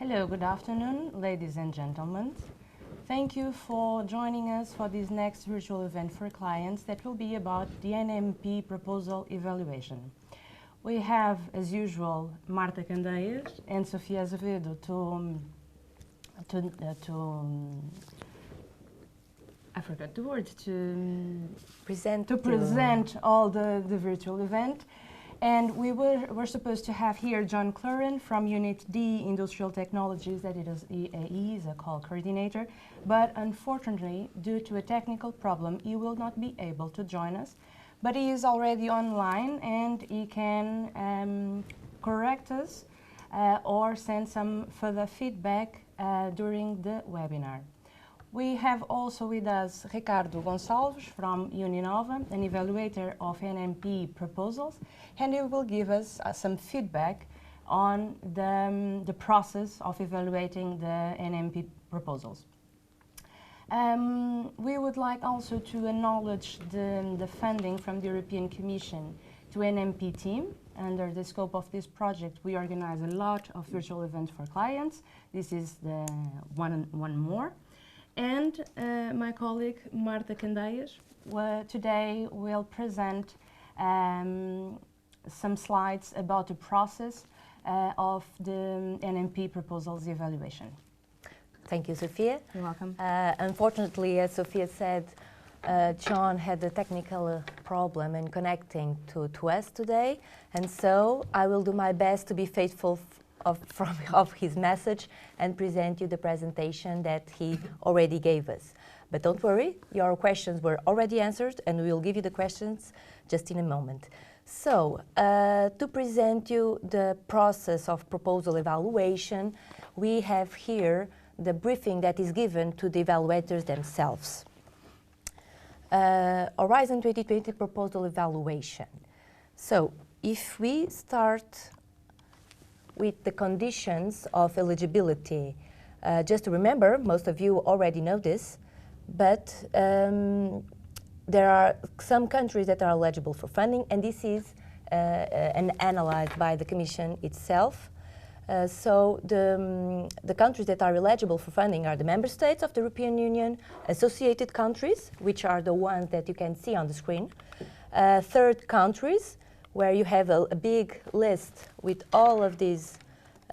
Hello, good afternoon, ladies and gentlemen. Thank you for joining us for this next virtual event for clients that will be about the NMP proposal evaluation. We have, as usual, Marta Candeias and Sofia Azevedo I forgot the word, to present all the virtual event. And we're supposed to have here John Cluren from Unit D, Industrial Technologies, that he is a call coordinator. But unfortunately, due to a technical problem, he will not be able to join us. But he is already online and he can correct us or send some further feedback during the webinar. We have also with us Ricardo Gonçalves from Uninova, an evaluator of NMP proposals, and he will give us some feedback on the process of evaluating the NMP proposals. We would like also to acknowledge the funding from the European Commission to NMP team. Under the scope of this project, we organize a lot of virtual events for clients. This is the one more. And my colleague Marta Candeias today will present some slides about the process of the NMP proposals evaluation. Thank you, Sophia. You're welcome. Unfortunately, as Sophia said, John had a technical problem in connecting to us today, and so I will do my best to be faithful of his message and present you the presentation that he already gave us. But don't worry, your questions were already answered and we will give you the questions just in a moment. So, to present you the process of proposal evaluation, we have here the briefing that is given to the evaluators themselves. Horizon 2020 proposal evaluation. So, if we start with the conditions of eligibility. Just to remember, most of you already know this, but there are some countries that are eligible for funding, and this is analyzed by the Commission itself. So the countries that are eligible for funding are the member states of the European Union, associated countries, which are the ones that you can see on the screen, third countries, where you have a big list with all of these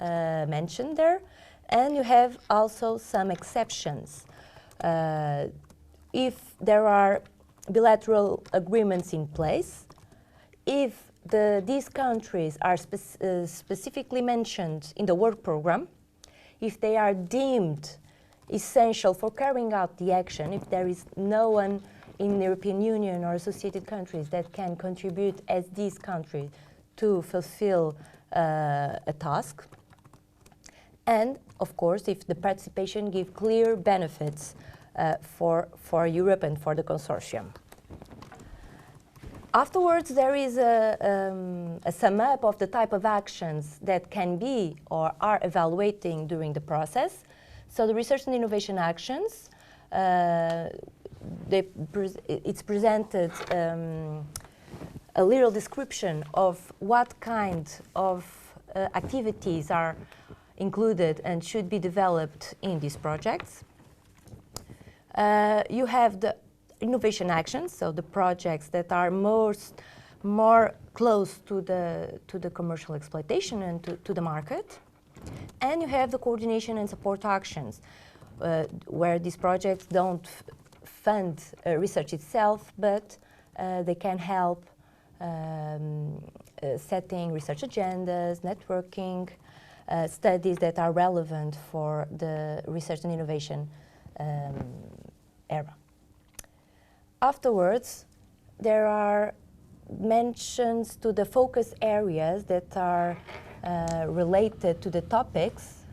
mentioned there, and you have also some exceptions. If there are bilateral agreements in place, if these countries are specifically mentioned in the work program, if they are deemed essential for carrying out the action, if there is no one in the European Union or associated countries that can contribute as these countries to fulfill a task. And, of course, if the participation gives clear benefits for Europe and for the consortium. Afterwards, there is a sum up of the type of actions that can be or are evaluating during the process. So the research and innovation actions, it's presented a little description of what kind of activities are included and should be developed in these projects. You have the innovation actions, so the projects that are more close to the commercial exploitation and to the market. And you have the coordination and support actions, where these projects don't fund research itself, but they can help setting research agendas, networking, studies that are relevant for the research and innovation era. Afterwards, there are mentions to the focus areas that are related to the topics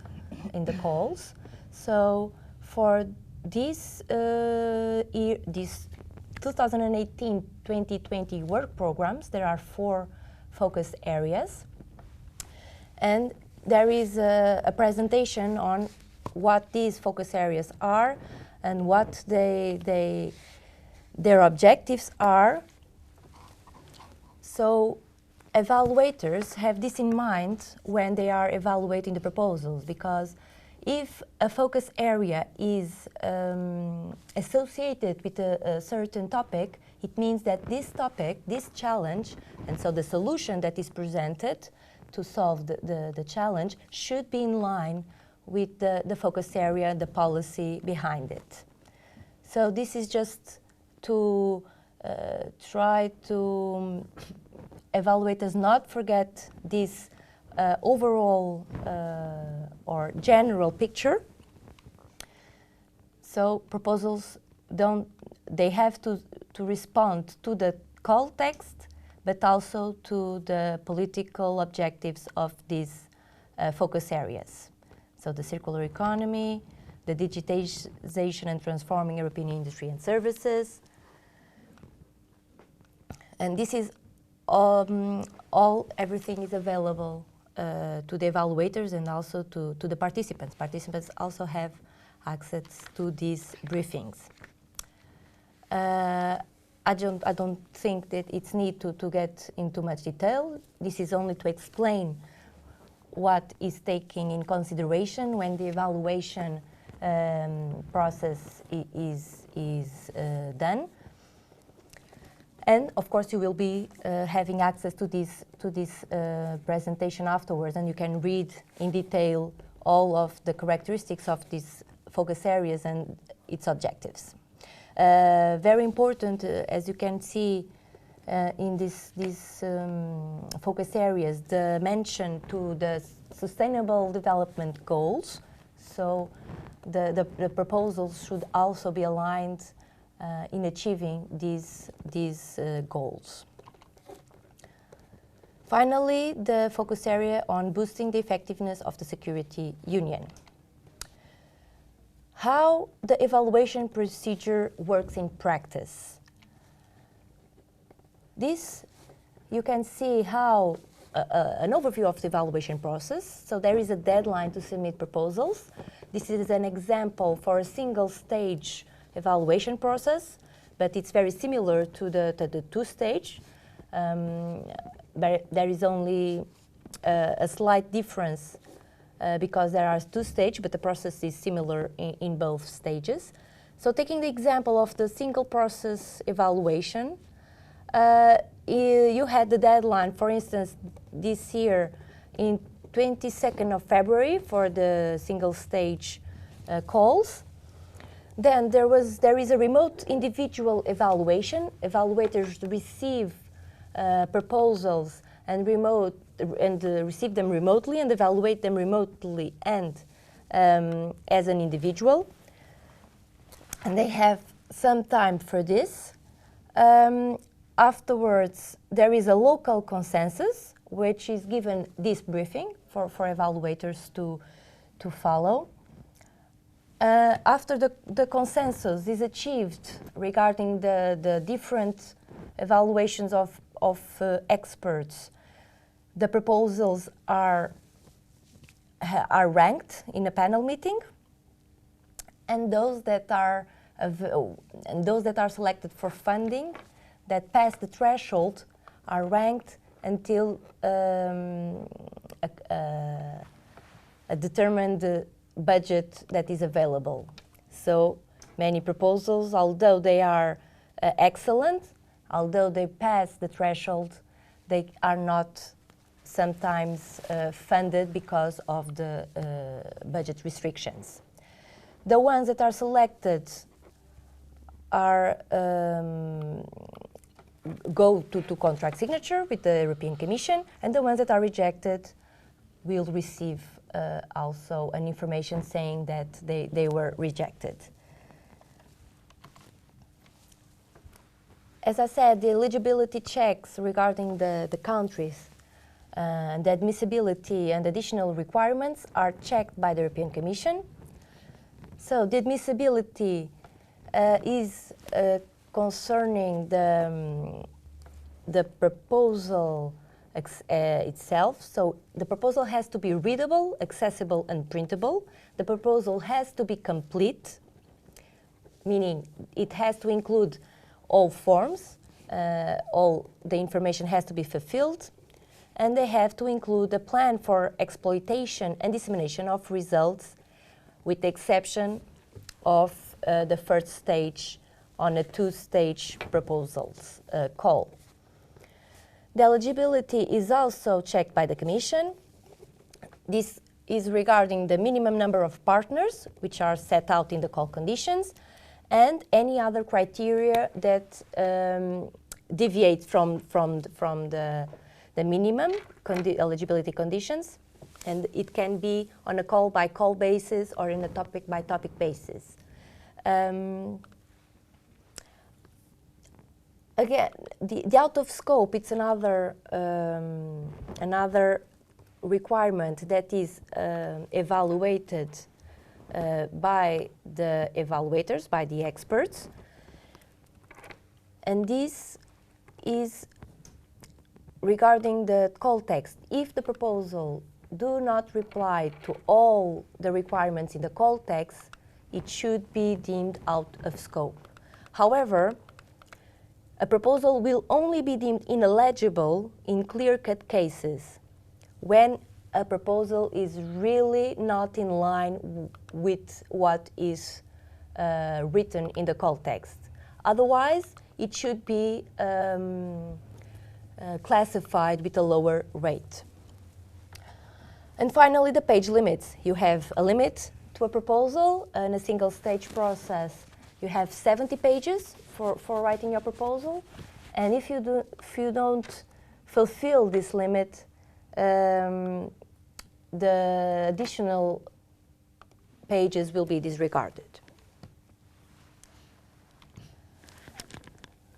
in the calls. So for these 2018-2020 work programs, there are 4 focus areas. And there is a presentation on what these focus areas are and what their objectives are. So evaluators have this in mind when they are evaluating the proposals, because if a focus area is associated with a certain topic, it means that this topic, this challenge, and so the solution that is presented to solve the challenge should be in line with the focus area, the policy behind it. So this is just to try to evaluators not forget this overall or general picture. So proposals they have to respond to the call text, but also to the political objectives of these focus areas. So the circular economy, the digitization and transforming European industry and services. And this is everything is available to the evaluators and also to the participants. Participants also have access to these briefings. I don't think that it's need to get into much detail. This is only to explain what is taken in consideration when the evaluation process is done. And of course, you will be having access to this presentation afterwards, and you can read in detail all of the characteristics of these focus areas and its objectives. Very important, as you can see in these focus areas, the mention to the Sustainable Development Goals. So the proposals should also be aligned in achieving these goals. Finally, the focus area on boosting the effectiveness of the security union. How the evaluation procedure works in practice. This, you can see how an overview of the evaluation process. So there is a deadline to submit proposals. This is an example for a single stage evaluation process, but it's very similar to the two-stage. But there is only a slight difference because there are two stages, but the process is similar in both stages. So taking the example of the single process evaluation, you had the deadline, for instance, this year in 22nd of February for the single stage calls. Then there is a remote individual evaluation. Evaluators receive proposals and receive them remotely and evaluate them remotely and as an individual. And they have some time for this. Afterwards, there is a local consensus, which is given this briefing for evaluators to follow. After the consensus is achieved regarding the different evaluations of experts, the proposals are ranked in a panel meeting, and those that are selected for funding that pass the threshold are ranked until a determined budget that is available. So many proposals, although they are excellent, although they pass the threshold, they are not sometimes funded because of the budget restrictions. The ones that are selected are go to contract signature with the European Commission, and the ones that are rejected will receive also an information saying that they were rejected. As I said, the eligibility checks regarding the countries and the admissibility and additional requirements are checked by the European Commission. So the admissibility is concerning the proposal itself. So the proposal has to be readable, accessible, and printable. The proposal has to be complete, meaning it has to include all forms, all the information has to be fulfilled. and they have to include a plan for exploitation and dissemination of results, with the exception of the first stage on a two-stage proposals call. The eligibility is also checked by the Commission. This is regarding the minimum number of partners, which are set out in the call conditions, and any other criteria that deviate from the minimum eligibility conditions. And it can be on a call-by-call basis or in a topic-by-topic basis. Again, the out of scope, it's another requirement that is evaluated by the evaluators, by the experts. And this is regarding the call text. If the proposal do not reply to all the requirements in the call text, it should be deemed out of scope. However, a proposal will only be deemed ineligible in clear-cut cases when a proposal is really not in line with what is written in the call text. Otherwise, it should be classified with a lower rate. And finally, the page limits. You have a limit to a proposal. In a single stage process, you have 70 pages for writing your proposal. And if you don't fulfill this limit, the additional pages will be disregarded.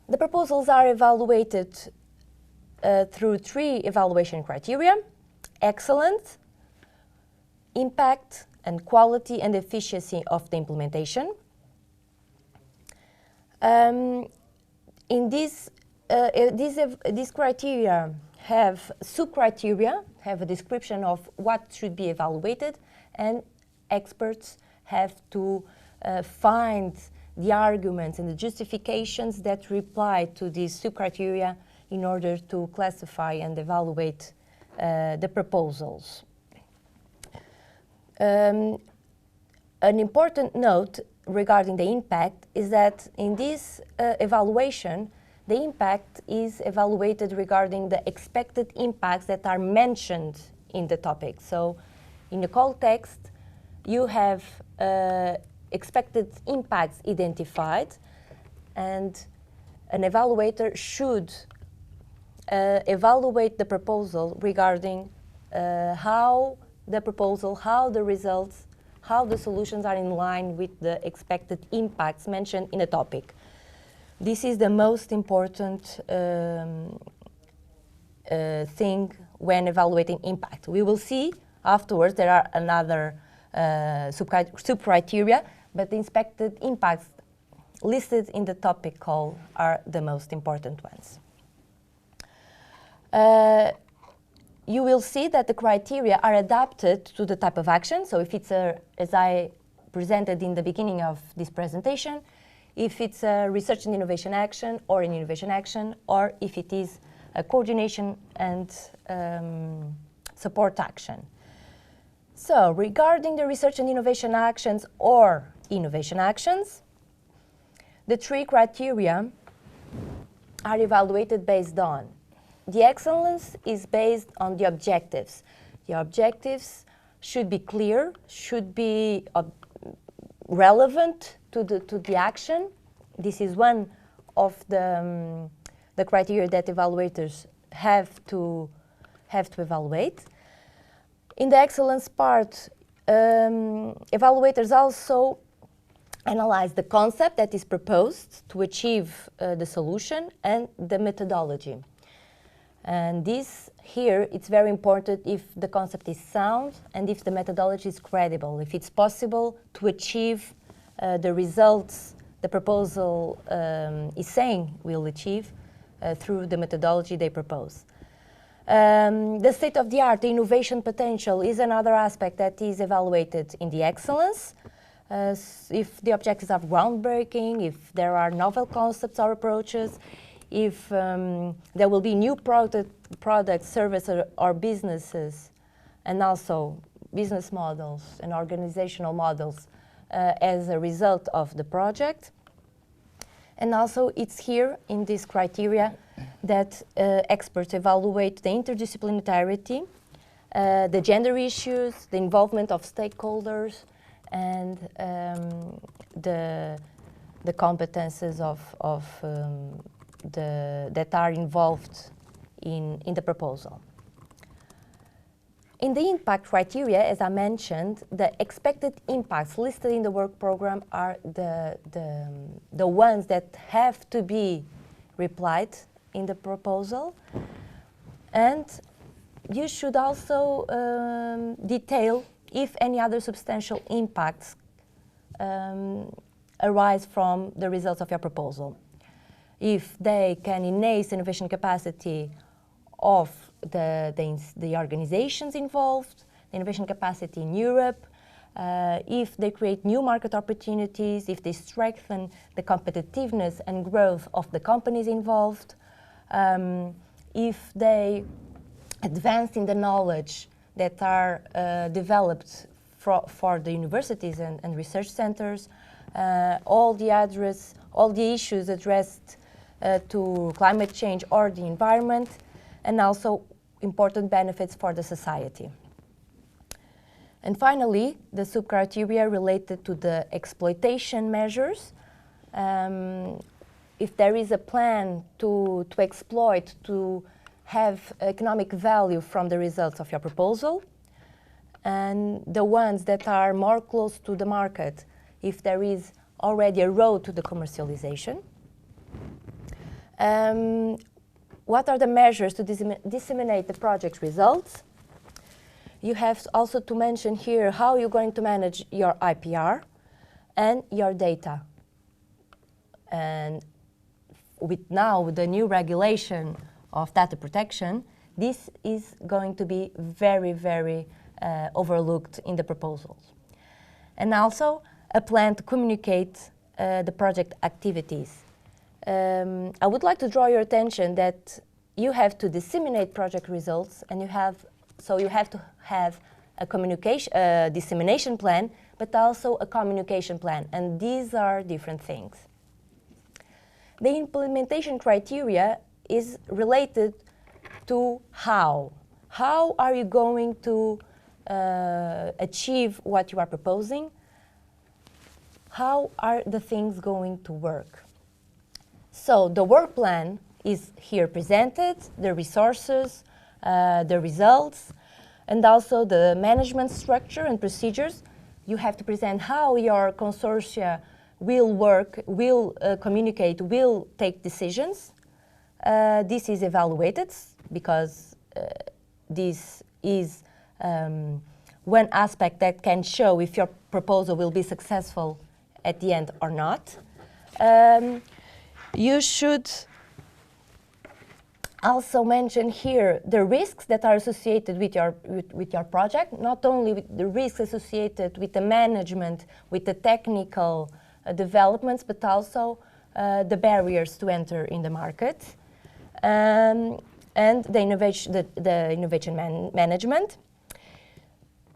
The proposals are evaluated through 3 evaluation criteria: excellence, impact, and quality and efficiency of the implementation. In these criteria have sub-criteria, have a description of what should be evaluated, and experts have to find the arguments and the justifications that reply to these sub-criteria in order to classify and evaluate the proposals. An important note regarding the impact is that in this evaluation, the impact is evaluated regarding the expected impacts that are mentioned in the topic. So in the call text, you have expected impacts identified, and an evaluator should evaluate the proposal regarding how the proposal, how the results, how the solutions are in line with the expected impacts mentioned in a topic. This is the most important thing when evaluating impact. We will see afterwards there are another sub-criteria, but the expected impacts listed in the topic call are the most important ones. You will see that the criteria are adapted to the type of action. So if it's as I presented in the beginning of this presentation, if it's a research and innovation action or an innovation action, or if it is a coordination and support action. So regarding the research and innovation actions or innovation actions, the 3 criteria are evaluated based on: the excellence is based on the objectives. The objectives should be clear, should be relevant to the action. This is one of the criteria that evaluators have to evaluate. In the excellence part, evaluators also analyze the concept that is proposed to achieve the solution and the methodology. And this here, it's very important if the concept is sound and if the methodology is credible, if it's possible to achieve the results the proposal is saying will achieve through the methodology they propose. The state of the art, the innovation potential, is another aspect that is evaluated in the excellence. If the objectives are groundbreaking, if there are novel concepts or approaches, if there will be new products, services, or businesses, and also business models and organizational models as a result of the project. And also it's here in this criteria that experts evaluate the interdisciplinarity, the gender issues, the involvement of stakeholders, and the competences that are involved in the proposal. In the impact criteria, as I mentioned, the expected impacts listed in the work program are the ones that have to be replied in the proposal. And you should also detail if any other substantial impacts arise from the results of your proposal. If they can enhance innovation capacity of the organizations involved, the innovation capacity in Europe, if they create new market opportunities, if they strengthen the competitiveness and growth of the companies involved, if they advance in the knowledge that are developed for the universities and research centers, all the issues addressed to climate change or the environment, and also important benefits for the society. And finally, the sub-criteria related to the exploitation measures. If there is a plan to exploit, to have economic value from the results of your proposal, and the ones that are more close to the market, if there is already a road to the commercialization. What are the measures to disseminate the project results? You have also to mention here how you're going to manage your IPR and your data. And with the new regulation of data protection, this is going to be very, very overlooked in the proposals. And also a plan to communicate the project activities. I would like to draw your attention that you have to disseminate project results, and you have to have a dissemination plan, but also a communication plan, and these are different things. The implementation criteria is related to how. How are you going to achieve what you are proposing? How are the things going to work? So the work plan is here presented, the resources, the results, and also the management structure and procedures. You have to present how your consortia will work, will communicate, will take decisions. This is evaluated because this is one aspect that can show if your proposal will be successful at the end or not. You should also mention here the risks that are associated with your project, not only with the risks associated with the management, with the technical developments, but also the barriers to enter in the market, and the innovation management.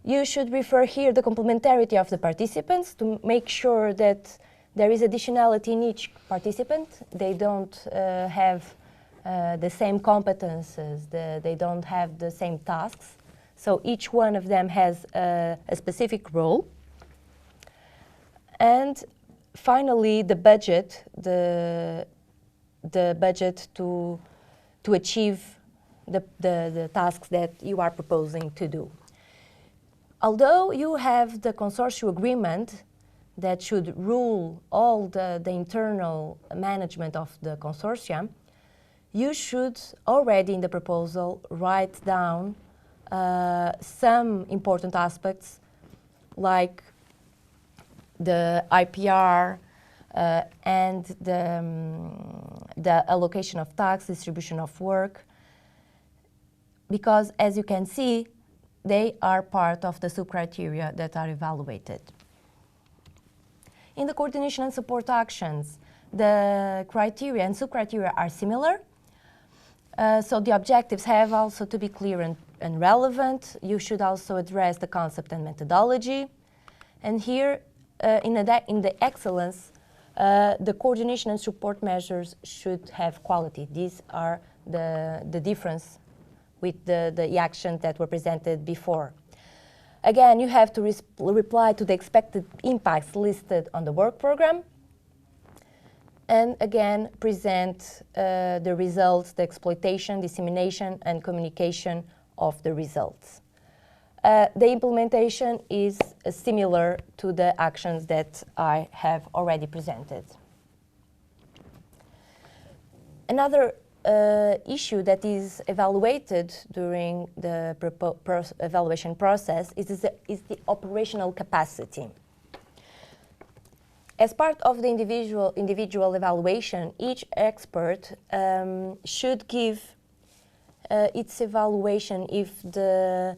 You should refer here the complementarity of the participants to make sure that there is additionality in each participant. They don't have the same competences, they don't have the same tasks. So each one of them has a specific role. And finally, the budget, the budget to achieve the tasks that you are proposing to do. Although you have the consortium agreement that should rule all the internal management of the consortium, you should already in the proposal write down some important aspects like the IPR and the allocation of tasks, distribution of work, because as you can see, they are part of the sub-criteria that are evaluated. In the coordination and support actions, the criteria and sub-criteria are similar. So the objectives have also to be clear and relevant. You should also address the concept and methodology. And here, in the excellence, the coordination and support measures should have quality. These are the difference with the actions that were presented before. Again, you have to reply to the expected impacts listed on the work program. And again, present the results, the exploitation, dissemination, and communication of the results. The implementation is similar to the actions that I have already presented. Another issue that is evaluated during the evaluation process is the operational capacity. As part of the individual evaluation, each expert should give its evaluation if the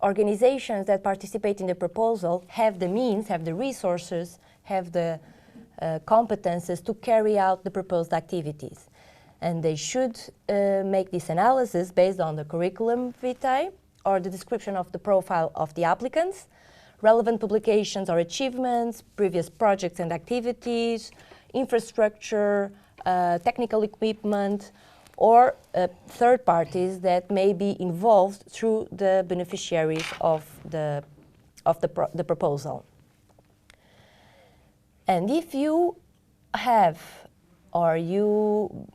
organizations that participate in the proposal have the means, have the resources, have the competences to carry out the proposed activities. And they should make this analysis based on the curriculum vitae or the description of the profile of the applicants, relevant publications or achievements, previous projects and activities, infrastructure, technical equipment, or third parties that may be involved through the beneficiaries of the proposal. And if you have or you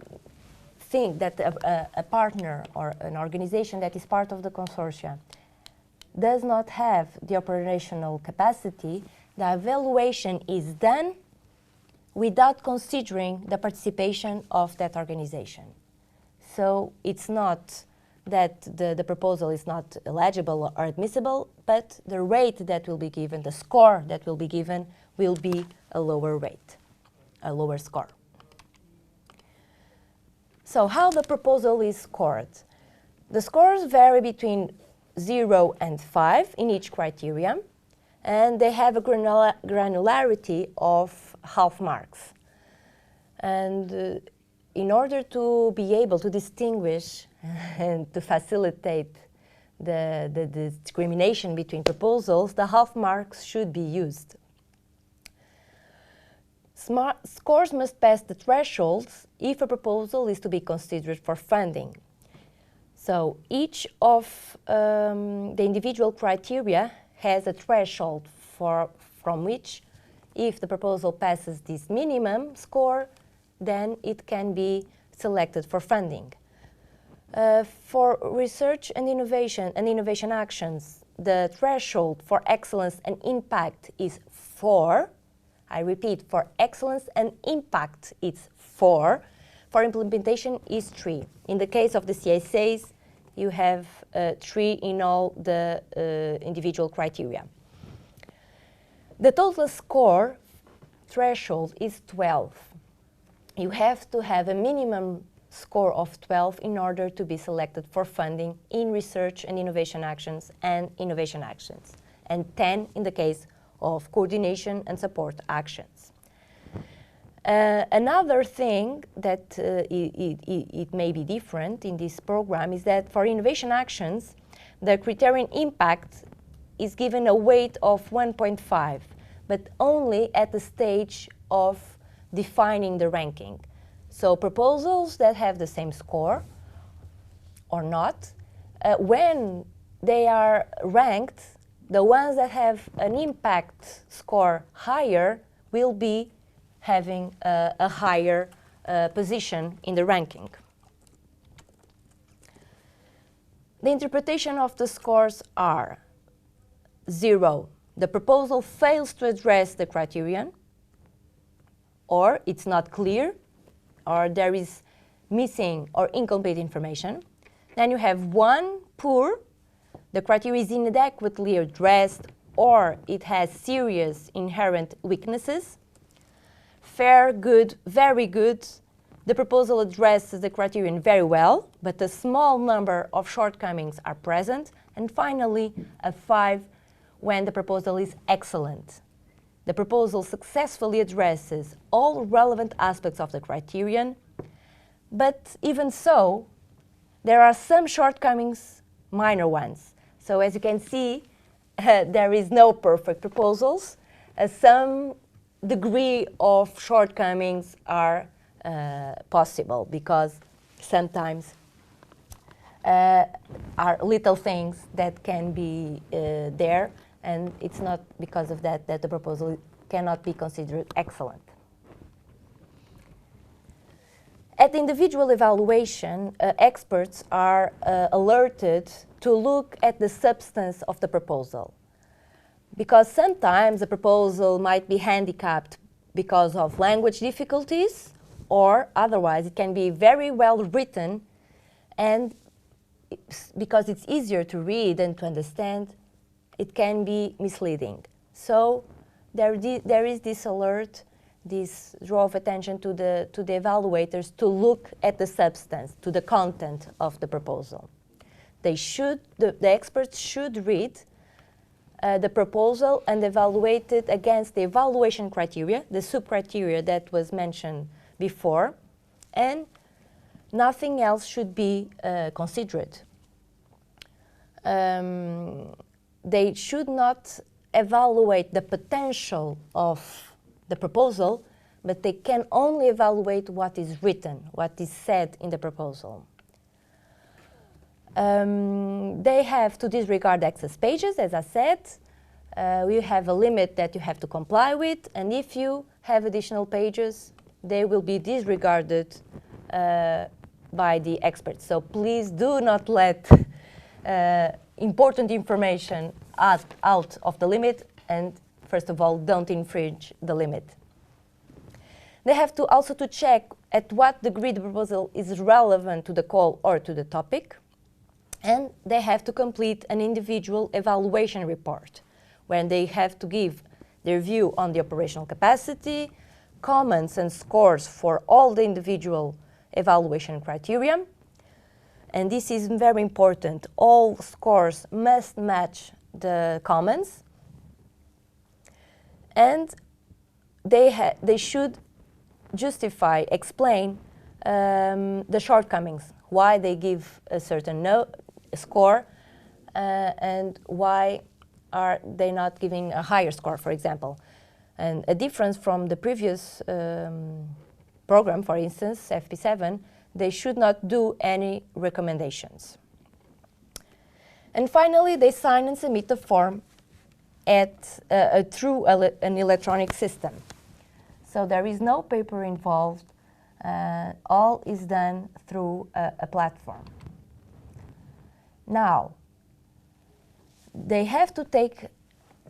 think that a partner or an organization that is part of the consortia does not have the operational capacity, the evaluation is done without considering the participation of that organization. So it's not that the proposal is not eligible or admissible, but the rate that will be given, the score that will be given, will be a lower rate, a lower score. So how the proposal is scored? The scores vary between 0 and 5 in each criteria, and they have a granularity of half marks. And in order to be able to distinguish and to facilitate the discrimination between proposals, the half marks should be used. Scores must pass the thresholds if a proposal is to be considered for funding. So each of the individual criteria has a threshold from which, if the proposal passes this minimum score, then it can be selected for funding. For research and innovation actions, the threshold for excellence and impact is 4. I repeat, for excellence and impact, it's 4. For implementation is 3. In the case of the CSAs, you have 3 in all the individual criteria. The total score threshold is 12. You have to have a minimum score of 12 in order to be selected for funding in research and innovation actions and 10 in the case of coordination and support actions. Another thing that it may be different in this program is that for innovation actions, the criterion impact is given a weight of 1.5, but only at the stage of defining the ranking. So proposals that have the same score or not, when they are ranked, the ones that have an impact score higher will be having a higher position in the ranking. The interpretation of the scores are 0, the proposal fails to address the criterion, or it's not clear, or there is missing or incomplete information. Then you have 1, poor, the criteria is inadequately addressed, or it has serious inherent weaknesses. Fair, good, very good, the proposal addresses the criterion very well, but a small number of shortcomings are present. And finally, a 5, when the proposal is excellent. the proposal successfully addresses all relevant aspects of the criterion, but even so, there are some shortcomings, minor ones. So as you can see, there is no perfect proposals. Some degree of shortcomings are possible because sometimes are little things that can be there, and it's not because of that that the proposal cannot be considered excellent. At the individual evaluation, experts are alerted to look at the substance of the proposal, because sometimes the proposal might be handicapped because of language difficulties, or otherwise it can be very well written, and because it's easier to read and to understand, it can be misleading. So there is this alert, this draw of attention to the evaluators to look at the substance, to the content of the proposal. The experts should read the proposal and evaluate it against the evaluation criteria, the sub-criteria that was mentioned before, and nothing else should be considered. They should not evaluate the potential of the proposal, but they can only evaluate what is written, what is said in the proposal. They have to disregard excess pages, as I said. We have a limit that you have to comply with, and if you have additional pages, they will be disregarded by the experts. So please do not let important information out of the limit, and first of all, don't infringe the limit. They have to also to check at what degree the proposal is relevant to the call or to the topic, and they have to complete an individual evaluation report, where they have to give their view on the operational capacity, comments and scores for all the individual evaluation criteria. And this is very important. All scores must match the comments, and they should justify, explain the shortcomings, why they give a certain score, and why are they not giving a higher score, for example. And a difference from the previous program, for instance, FP7, they should not do any recommendations. And finally, they sign and submit the form through an electronic system. So there is no paper involved. All is done through a platform. Now, they have to take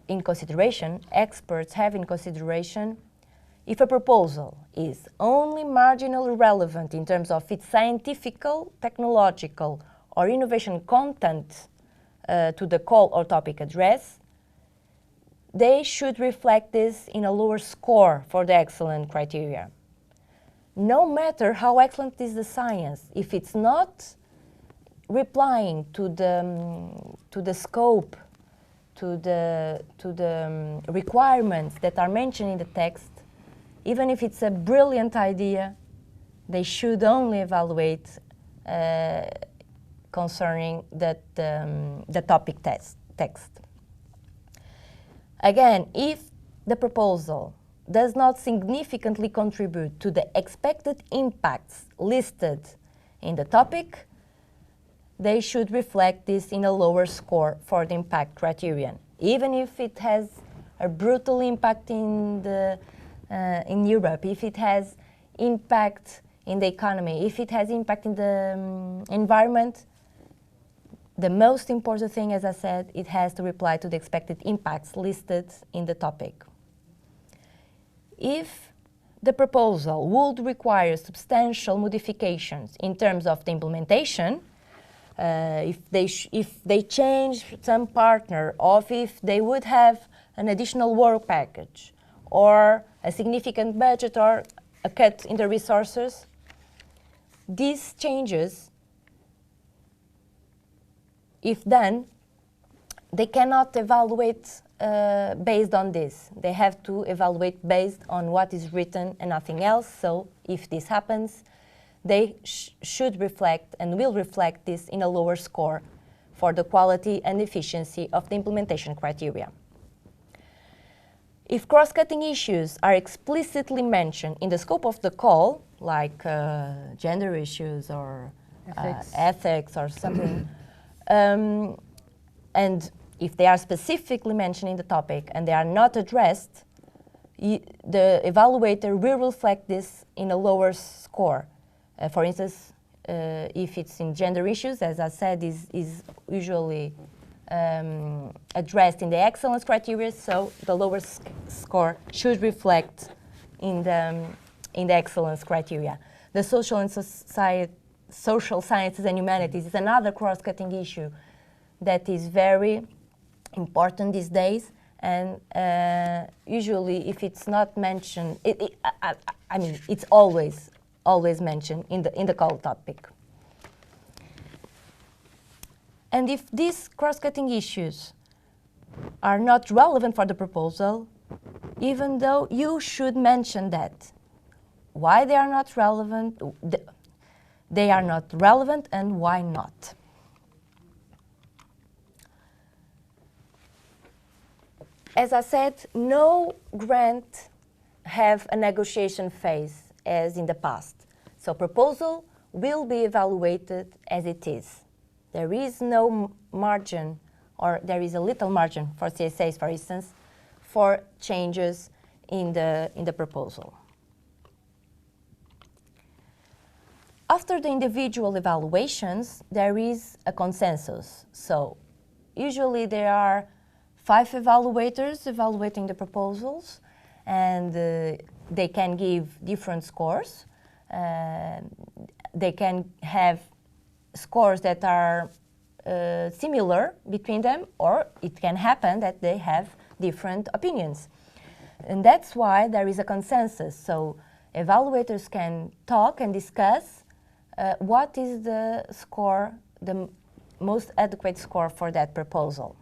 in consideration, experts have in consideration, if a proposal is only marginally relevant in terms of its scientific, technological, or innovation content to the call or topic address, they should reflect this in a lower score for the excellent criteria. No matter how excellent is the science, if it's not replying to the scope, to the requirements that are mentioned in the text, even if it's a brilliant idea, they should only evaluate concerning the topic text. Again, if the proposal does not significantly contribute to the expected impacts listed in the topic, they should reflect this in a lower score for the impact criterion, even if it has a brutal impact in Europe, if it has impact in the economy, if it has impact in the environment. The most important thing, as I said, it has to reply to the expected impacts listed in the topic. If the proposal would require substantial modifications in terms of the implementation, if they change some partner, or if they would have an additional work package, or a significant budget, or a cut in the resources, these changes, if done, they cannot evaluate based on this. They have to evaluate based on what is written and nothing else. So if this happens, they should reflect and will reflect this in a lower score for the quality and efficiency of the implementation criteria. If cross-cutting issues are explicitly mentioned in the scope of the call, like gender issues or ethics or something, and if they are specifically mentioned in the topic and they are not addressed, the evaluator will reflect this in a lower score. For instance, if it's in gender issues, as I said, is usually addressed in the excellence criteria, so the lower score should reflect in the excellence criteria. The social sciences and humanities is another cross-cutting issue that is very important these days, and usually if it's not mentioned, I mean, it's always mentioned in the call topic. And if these cross-cutting issues are not relevant for the proposal, even though you should mention that, why they are not relevant, they are not relevant and why not. As I said, no grant have a negotiation phase as in the past. So proposal will be evaluated as it is. There is no margin, or there is a little margin for CSAs, for instance, for changes in the proposal. After the individual evaluations, there is a consensus. So usually there are 5 evaluators evaluating the proposals, and they can give different scores. They can have scores that are similar between them, or it can happen that they have different opinions. And that's why there is a consensus. So evaluators can talk and discuss what is the score, the most adequate score for that proposal.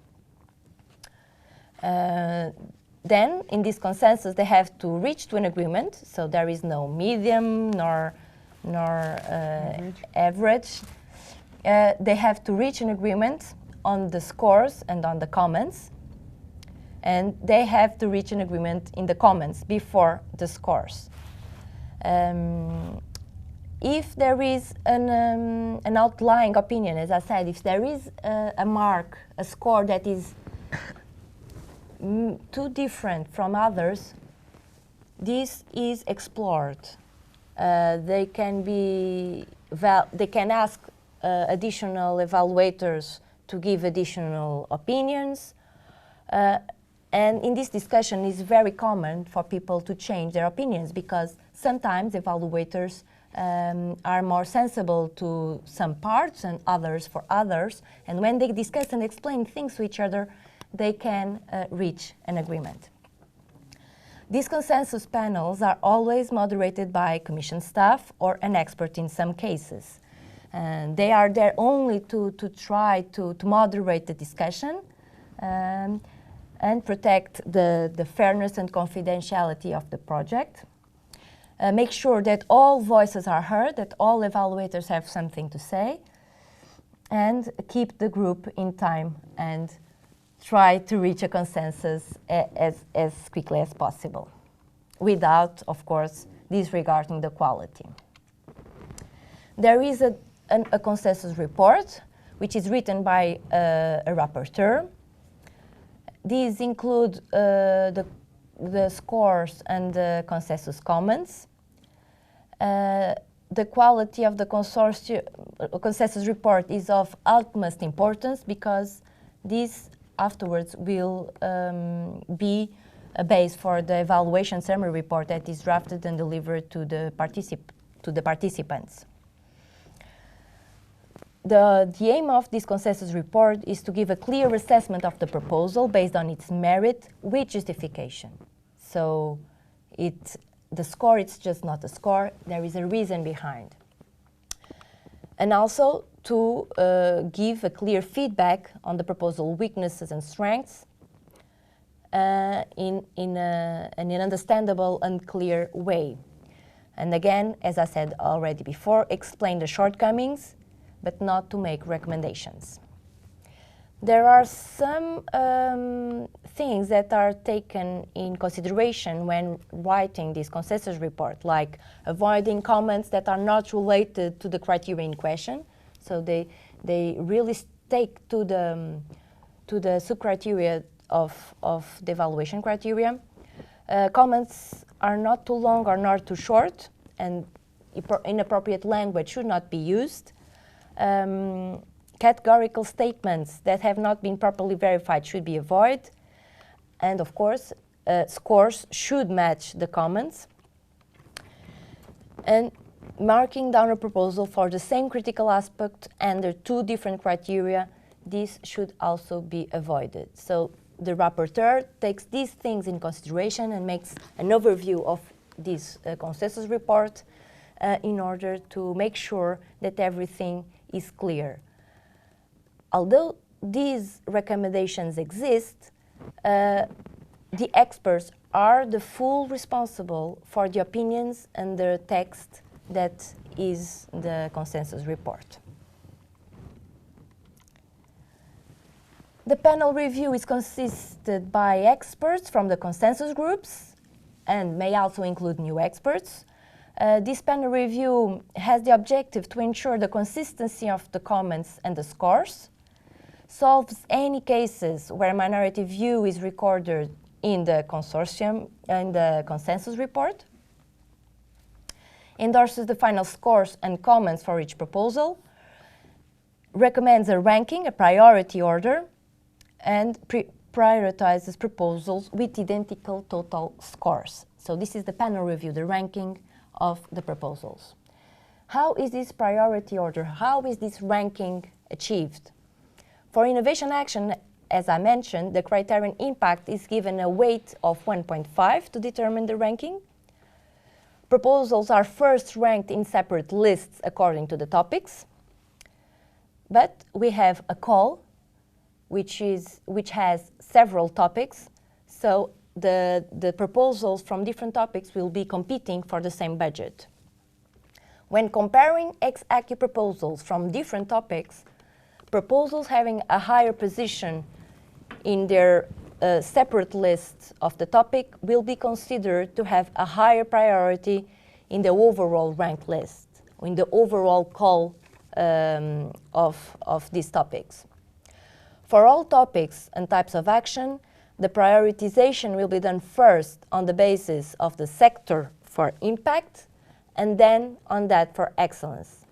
Then, in this consensus, they have to reach to an agreement. So there is no medium nor average. They have to reach an agreement on the scores and on the comments. And they have to reach an agreement in the comments before the scores. If there is an outlying opinion, as I said, if there is a score that is too different from others, this is explored. They can ask additional evaluators to give additional opinions. And in this discussion, it's very common for people to change their opinions, because sometimes evaluators are more sensible to some parts and others for others. And when they discuss and explain things to each other, they can reach an agreement. These consensus panels are always moderated by Commission staff or an expert in some cases. And they are there only to try to moderate the discussion and protect the fairness and confidentiality of the project. Make sure that all voices are heard, that all evaluators have something to say, and keep the group in time and try to reach a consensus as quickly as possible, without, of course, disregarding the quality. There is a consensus report, which is written by a rapporteur. These include the scores and the consensus comments. The quality of the consensus report is of utmost importance, because this afterwards will be a base for the evaluation summary report that is drafted and delivered to the participants. The aim of this consensus report is to give a clear assessment of the proposal based on its merit with justification. So the score, it's just not a score, there is a reason behind. And also to give a clear feedback on the proposal weaknesses and strengths, in an understandable and clear way. And again, as I said already before, explain the shortcomings, but not to make recommendations. There are some things that are taken in consideration when writing this consensus report, like avoiding comments that are not related to the criteria in question. So they really stick to the sub-criteria of the evaluation criteria. Comments are not too long or not too short, and inappropriate language should not be used. Categorical statements that have not been properly verified should be avoided. And of course, scores should match the comments. And marking down a proposal for the same critical aspect under two different criteria, this should also be avoided. So the rapporteur takes these things in consideration and makes an overview of this consensus report in order to make sure that everything is clear. Although these recommendations exist, the experts are the full responsible for the opinions and the text that is the consensus report. The panel review is consisted by experts from the consensus groups and may also include new experts. This panel review has the objective to ensure the consistency of the comments and the scores, solves any cases where minority view is recorded in the consortium and the consensus report, endorses the final scores and comments for each proposal, recommends a ranking, a priority order, and prioritizes proposals with identical total scores. So this is the panel review, the ranking of the proposals. How is this priority order? How is this ranking achieved? For innovation action, as I mentioned, the criterion impact is given a weight of 1.5 to determine the ranking. Proposals are first ranked in separate lists according to the topics. But we have a call, which has several topics. So the proposals from different topics will be competing for the same budget. When comparing ex-aequo proposals from different topics, proposals having a higher position in their separate lists of the topic will be considered to have a higher priority in the overall rank list, in the overall call of these topics. For all topics and types of action, the prioritization will be done first on the basis of the sector for impact and then on that for excellence.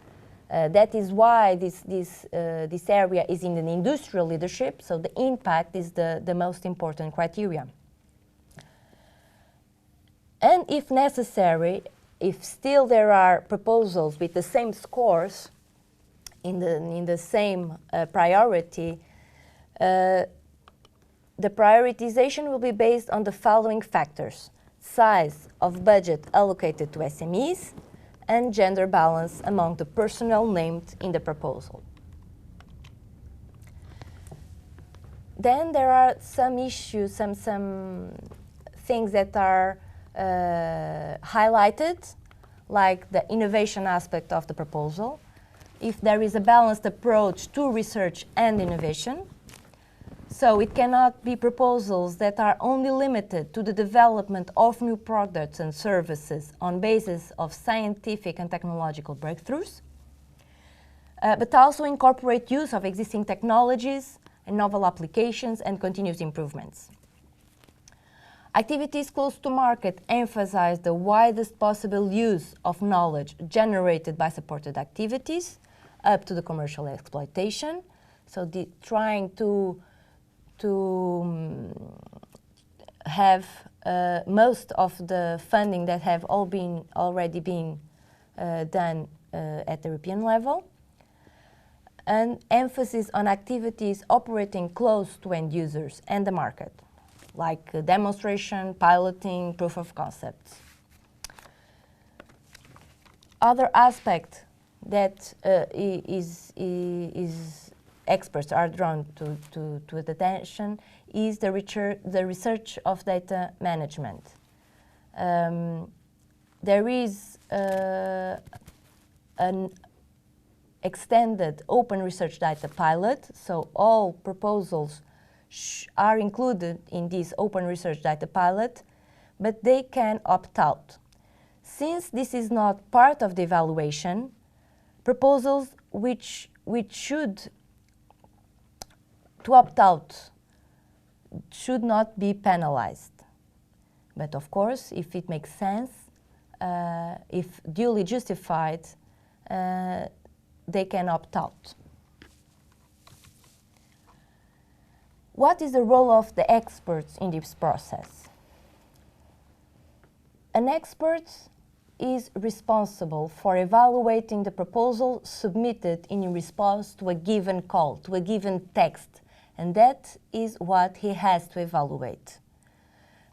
That is why this area is in an industrial leadership, so the impact is the most important criteria. And if necessary, if still there are proposals with the same scores in the same priority, the prioritization will be based on the following factors: size of budget allocated to SMEs, and gender balance among the personnel named in the proposal. Then there are some issues, some things that are highlighted, like the innovation aspect of the proposal, if there is a balanced approach to research and innovation. So it cannot be proposals that are only limited to the development of new products and services on basis of scientific and technological breakthroughs, but also incorporate use of existing technologies and novel applications and continuous improvements. Activities close to market emphasize the widest possible use of knowledge generated by supported activities up to the commercial exploitation. So trying to have most of the funding that have already been done at the European level, and emphasis on activities operating close to end users and the market, like demonstration, piloting, proof of concepts. Other aspect that is experts are drawn to attention is the research of data management. There is an extended open research data pilot, so all proposals are included in this open research data pilot, but they can opt out. Since this is not part of the evaluation, proposals which should to opt out should not be penalized. But of course, if it makes sense, if duly justified, they can opt out. What is the role of the experts in this process? An expert is responsible for evaluating the proposal submitted in response to a given call, to a given text, and that is what he has to evaluate.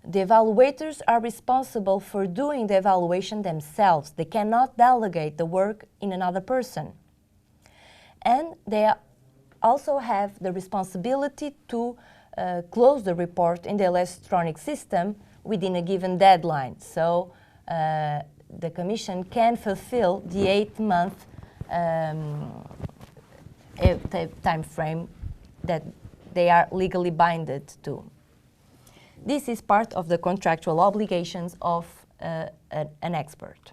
The evaluators are responsible for doing the evaluation themselves. They cannot delegate the work in another person. And they also have the responsibility to close the report in the electronic system within a given deadline. So the Commission can fulfill the 8-month time frame that they are legally binded to. This is part of the contractual obligations of an expert.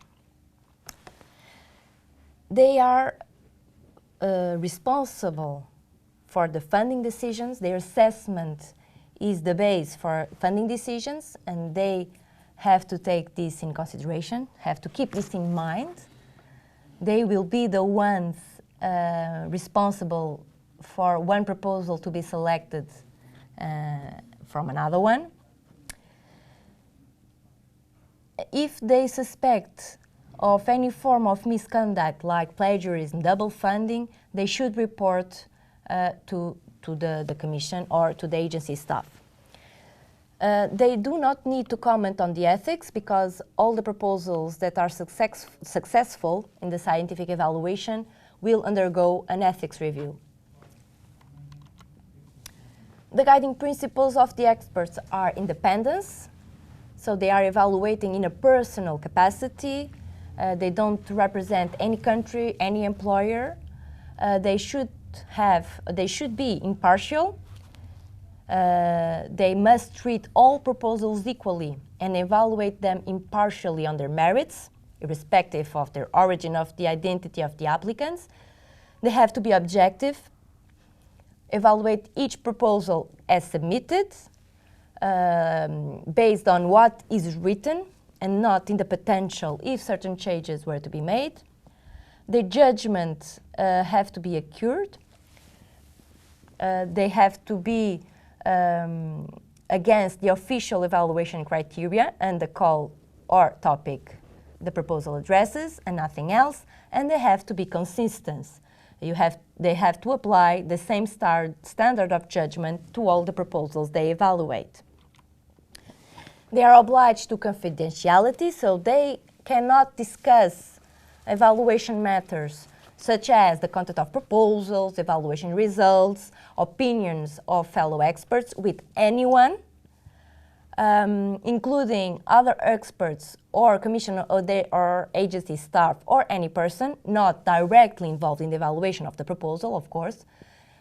They are responsible for the funding decisions. Their assessment is the base for funding decisions, and they have to take this in consideration, have to keep this in mind. They will be the ones responsible for one proposal to be selected from another one. If they suspect of any form of misconduct like plagiarism, double funding, they should report to the Commission or to the agency staff. They do not need to comment on the ethics because all the proposals that are successful in the scientific evaluation will undergo an ethics review. The guiding principles of the experts are independence, so they are evaluating in a personal capacity. They don't represent any country, any employer. They should be impartial. They must treat all proposals equally and evaluate them impartially on their merits, irrespective of their origin, of the identity of the applicants. They have to be objective, evaluate each proposal as submitted, based on what is written and not in the potential if certain changes were to be made. Their judgment have to be accurate. They have to be against the official evaluation criteria and the call or topic the proposal addresses and nothing else, and they have to be consistent. They have to apply the same standard of judgment to all the proposals they evaluate. They are obliged to confidentiality, so they cannot discuss evaluation matters such as the content of proposals, evaluation results, opinions of fellow experts with anyone, including other experts or Commission or agency staff or any person not directly involved in the evaluation of the proposal, of course.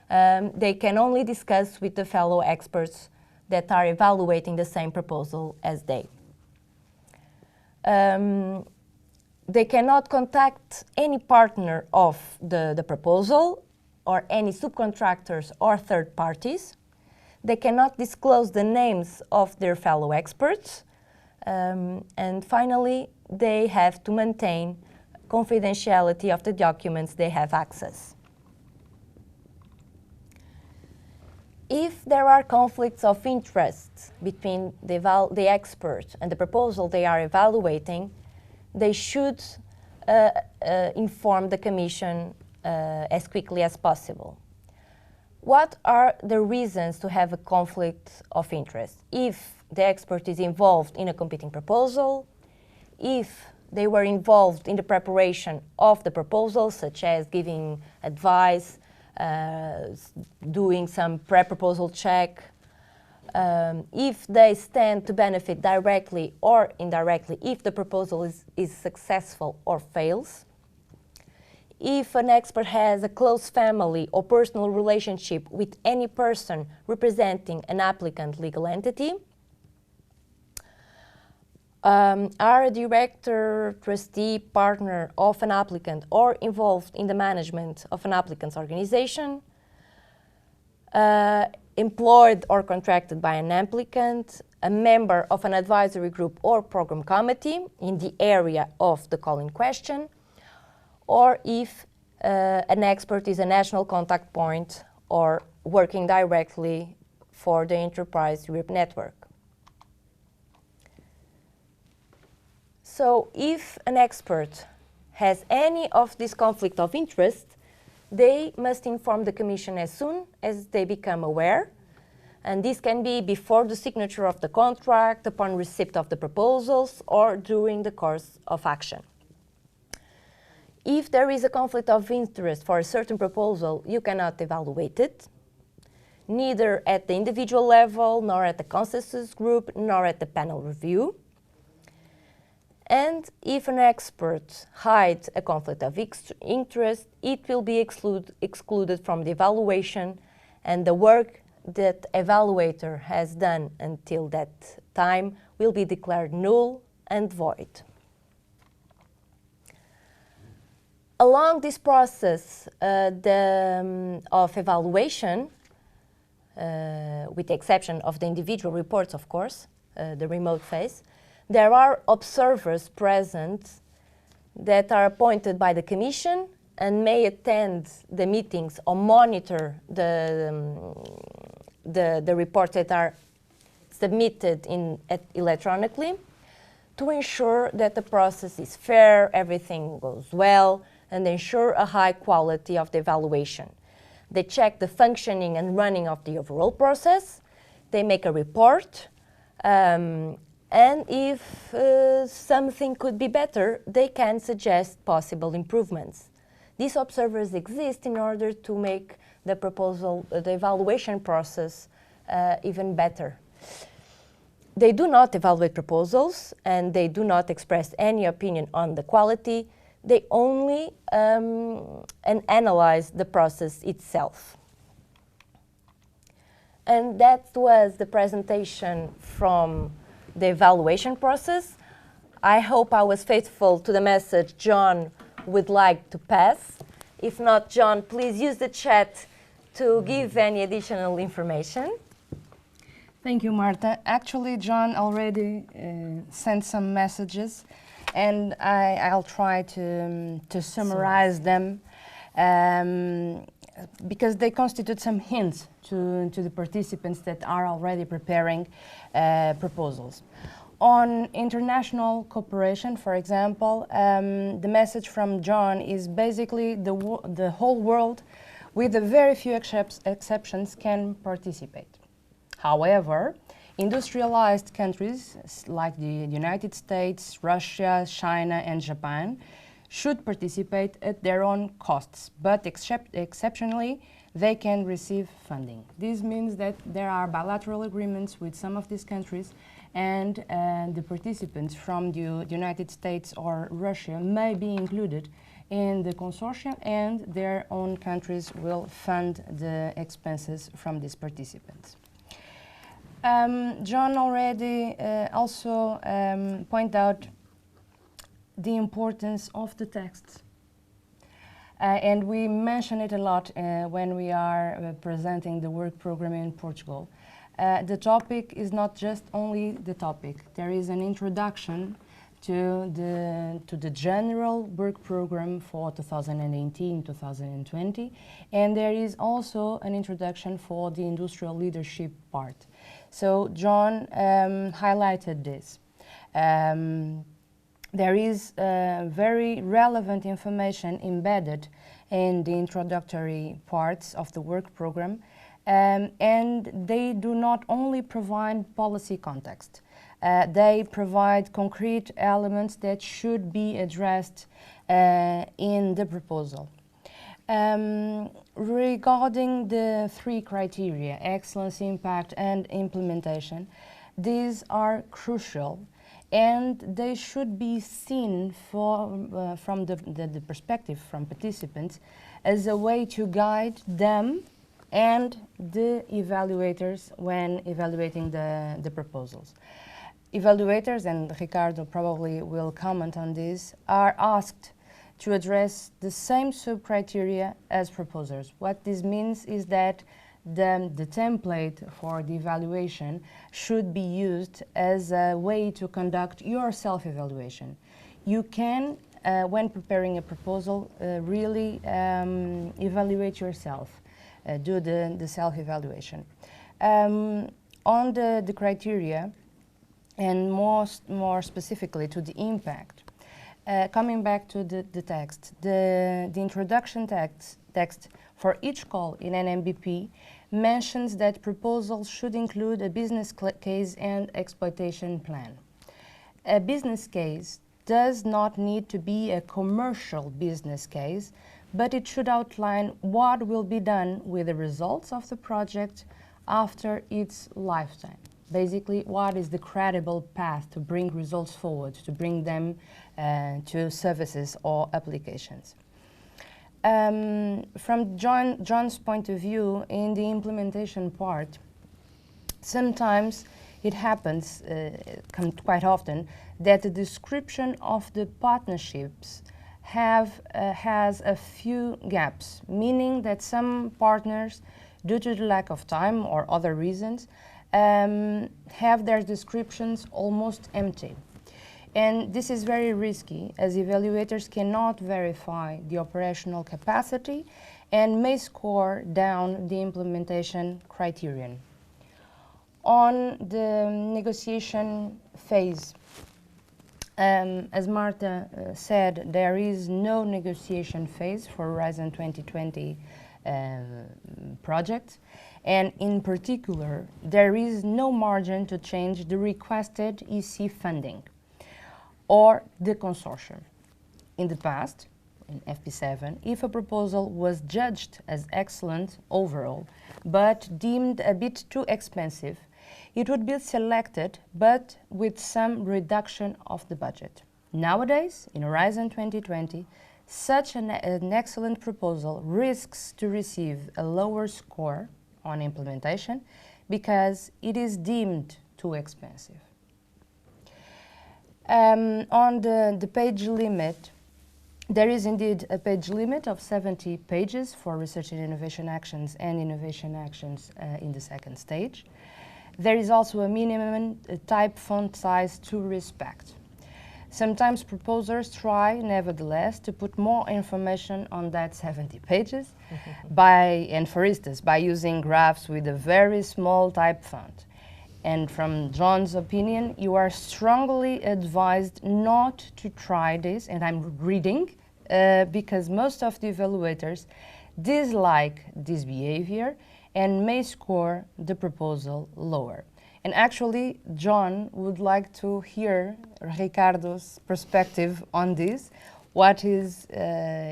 They can only discuss with the fellow experts that are evaluating the same proposal as they. They cannot contact any partner of the proposal or any subcontractors or third parties. They cannot disclose the names of their fellow experts. And finally, they have to maintain confidentiality of the documents they have access. If there are conflicts of interest between the expert and the proposal they are evaluating, they should inform the Commission as quickly as possible. What are the reasons to have a conflict of interest? If the expert is involved in a competing proposal, if they were involved in the preparation of the proposal, such as giving advice, doing some pre-proposal check, if they stand to benefit directly or indirectly, if the proposal is successful or fails, if an expert has a close family or personal relationship with any person representing an applicant legal entity, are a director, trustee, partner of an applicant or involved in the management of an applicant's organization, employed or contracted by an applicant, a member of an advisory group or program committee in the area of the call in question, or if an expert is a national contact point or working directly for the Enterprise Europe Network. So if an expert has any of this conflict of interest, they must inform the Commission as soon as they become aware, and this can be before the signature of the contract, upon receipt of the proposals, or during the course of action. If there is a conflict of interest for a certain proposal, you cannot evaluate it, neither at the individual level, nor at the consensus group, nor at the panel review. And if an expert hides a conflict of interest, it will be excluded from the evaluation, and the work that evaluator has done until that time will be declared null and void. Along this process of evaluation, with the exception of the individual reports, of course, the remote phase, there are observers present that are appointed by the Commission and may attend the meetings or monitor the reports that are submitted electronically to ensure that the process is fair, everything goes well, and ensure a high quality of the evaluation. They check the functioning and running of the overall process, they make a report, and if something could be better, they can suggest possible improvements. These observers exist in order to make the proposal, the evaluation process even better. They do not evaluate proposals, and they do not express any opinion on the quality. They only analyze the process itself. And that was the presentation from the evaluation process. I hope I was faithful to the message John would like to pass. If not, John, please use the chat to give any additional information. Thank you, Marta. Actually, John already sent some messages, and I'll try to summarize them because they constitute some hints to the participants that are already preparing proposals. On international cooperation, for example, the message from John is basically the whole world, with a very few exceptions, can participate. However, industrialized countries like the United States, Russia, China, and Japan should participate at their own costs, but exceptionally, they can receive funding. This means that there are bilateral agreements with some of these countries, and the participants from the United States or Russia may be included in the consortium, and their own countries will fund the expenses from these participants. John already also pointed out the importance of the texts. And we mention it a lot when we are presenting the work program in Portugal. The topic is not just only the topic. There is an introduction to the general work program for 2018-2020, and there is also an introduction for the industrial leadership part. So John highlighted this. There is very relevant information embedded in the introductory parts of the work program, and they do not only provide policy context. They provide concrete elements that should be addressed in the proposal. Regarding the three criteria, excellence, impact, and implementation, these are crucial, and they should be seen from the perspective from participants as a way to guide them and the evaluators when evaluating the proposals. Evaluators, and Ricardo probably will comment on this, are asked to address the same sub-criteria as proposers. What this means is that the template for the evaluation should be used as a way to conduct your self-evaluation. You can, when preparing a proposal, really evaluate yourself, do the self-evaluation. On the criteria, and more specifically to the impact, coming back to the text, the introduction text for each call in NMP mentions that proposals should include a business case and exploitation plan. A business case does not need to be a commercial business case, but it should outline what will be done with the results of the project after its lifetime. Basically, what is the credible path to bring results forward, to bring them to services or applications. From John's point of view, in the implementation part, sometimes it happens, quite often, that the description of the partnerships has a few gaps, meaning that some partners, due to the lack of time or other reasons, have their descriptions almost empty. And this is very risky, as evaluators cannot verify the operational capacity and may score down the implementation criterion. On the negotiation phase, as Marta said, there is no negotiation phase for Horizon 2020 projects. And in particular, there is no margin to change the requested EC funding or the consortium. In the past, in FP7, if a proposal was judged as excellent overall, but deemed a bit too expensive, it would be selected, but with some reduction of the budget. Nowadays, in Horizon 2020, such an excellent proposal risks to receive a lower score on implementation because it is deemed too expensive. On the page limit, there is indeed a page limit of 70 pages for research and innovation actions and innovation actions in the second stage. There is also a minimum type font size to respect. Sometimes proposers try, nevertheless, to put more information on that 70 pages and for instance, by using graphs with a very small type font. And from John's opinion, you are strongly advised not to try this, and I'm reading, because most of the evaluators dislike this behavior and may score the proposal lower. And actually, John would like to hear Ricardo's perspective on this. What is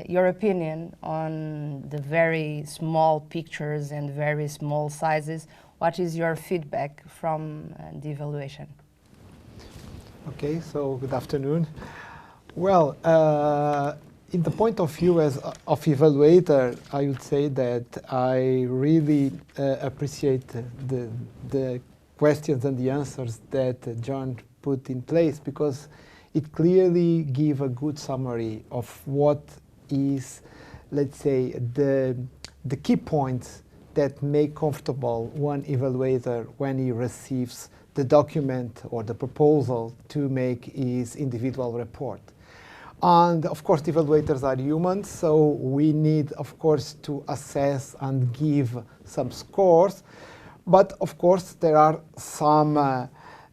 your opinion on the very small pictures and very small sizes? What is your feedback from the evaluation? Okay, so good afternoon. Well, in the point of view of evaluator, I would say that I really appreciate the questions and the answers that John put in place, because it clearly gives a good summary of what is, let's say, the key points that make comfortable one evaluator when he receives the document or the proposal to make his individual report. And of course, the evaluators are humans, so we need, of course, to assess and give some scores. But of course, there are some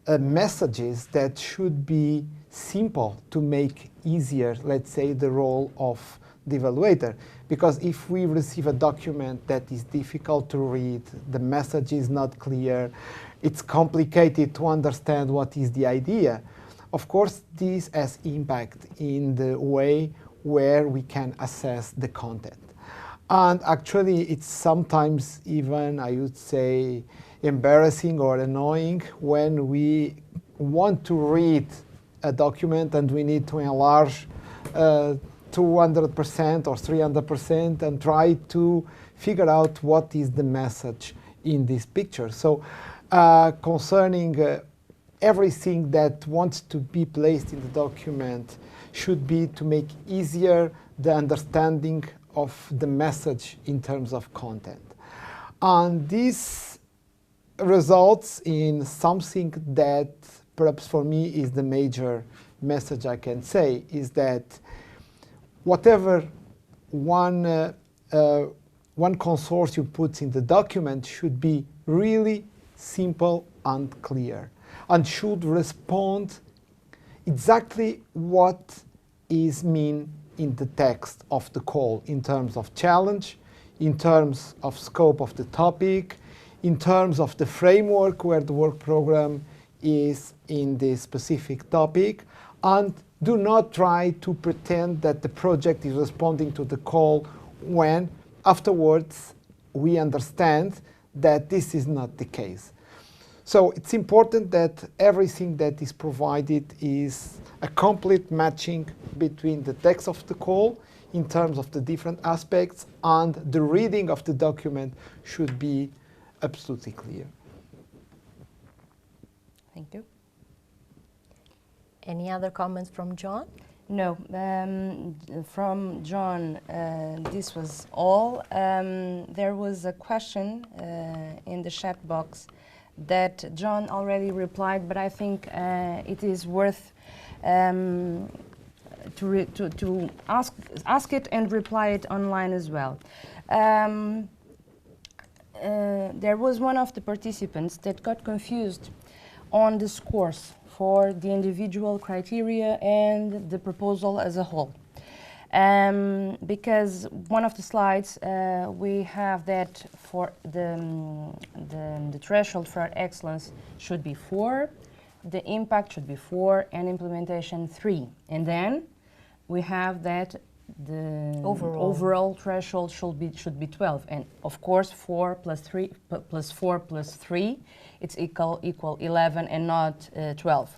messages that should be simple to make easier, let's say, the role of the evaluator. Because if we receive a document that is difficult to read, the message is not clear, it's complicated to understand what is the idea, of course, this has impact in the way where we can assess the content. And actually, it's sometimes even, I would say, embarrassing or annoying when we want to read a document and we need to enlarge 200% or 300% and try to figure out what is the message in this picture. So concerning everything that wants to be placed in the document should be to make easier the understanding of the message in terms of content. And this results in something that perhaps for me is the major message I can say, is that whatever one consortium puts in the document should be really simple and clear, and should respond exactly what is mean in the text of the call in terms of challenge, in terms of scope of the topic, in terms of the framework where the work program is in this specific topic, and do not try to pretend that the project is responding to the call when afterwards we understand that this is not the case. So it's important that everything that is provided is a complete matching between the text of the call in terms of the different aspects, and the reading of the document should be absolutely clear. Thank you. Any other comments from John? No, from John, this was all. There was a question in the chat box that John already replied, but I think it is worth to ask it and reply it online as well. There was one of the participants that got confused on the scores for the individual criteria and the proposal as a whole. Because one of the slides, we have that for the threshold for excellence should be 4, the impact should be 4, and implementation 3. And then we have that the overall threshold should be 12. And of course, 4 plus 3 plus 4 plus 3, it's equal 11 and not 12.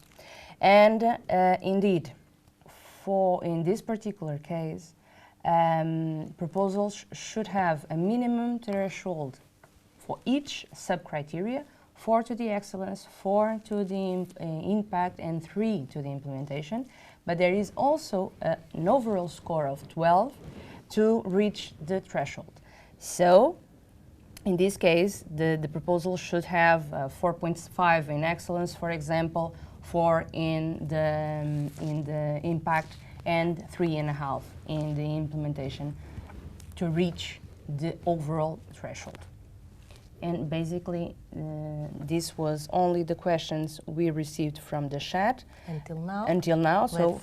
And indeed, in this particular case, proposals should have a minimum threshold for each sub-criteria, 4 to the excellence, 4 to the impact, and 3 to the implementation. But there is also an overall score of 12 to reach the threshold. So, in this case, the proposal should have 4.5 in excellence, for example, 4 in the impact, and 3.5 in the implementation to reach the overall threshold. And basically, this was only the questions we received from the chat until now. So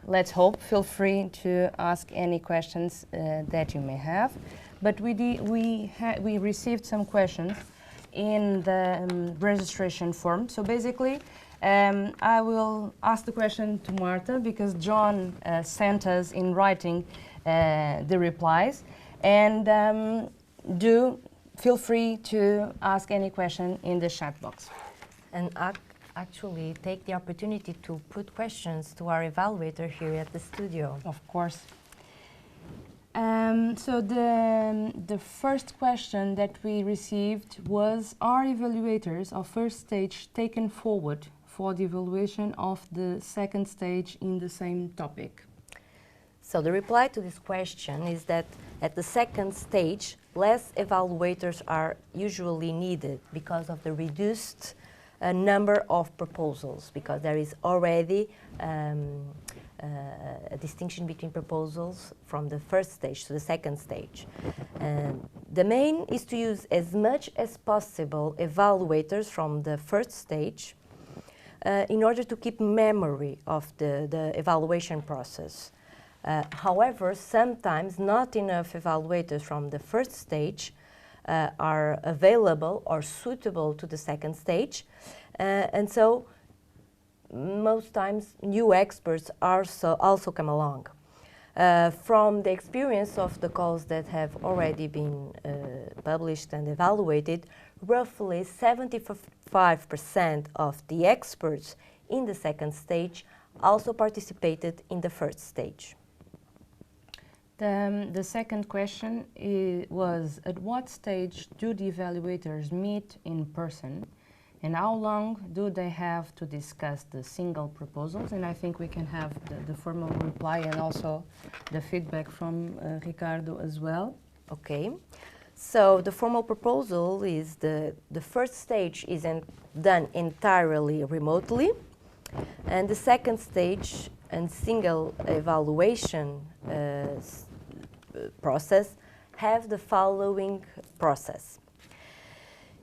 let's hope. Feel free to ask any questions that you may have. But we received some questions in the registration form. So basically, I will ask the question to Marta because John sent us in writing the replies. And feel free to ask any question in the chat box. And actually take the opportunity to put questions to our evaluator here at the studio. Of course. So the first question that we received was, are evaluators of first stage taken forward for the evaluation of the second stage in the same topic? So the reply to this question is that at the second stage, less evaluators are usually needed because of the reduced number of proposals, because there is already a distinction between proposals from the first stage to the second stage. The main is to use as much as possible evaluators from the first stage in order to keep memory of the evaluation process. However, sometimes not enough evaluators from the first stage are available or suitable to the second stage, and so most times new experts also come along. From the experience of the calls that have already been published and evaluated, roughly 75% of the experts in the second stage also participated in the first stage. The second question was, at what stage do the evaluators meet in person, and how long do they have to discuss the single proposals? And I think we can have the formal reply and also the feedback from Ricardo as well. Okay, so the formal proposal is the first stage is done entirely remotely, and the second stage and single evaluation process have the following process.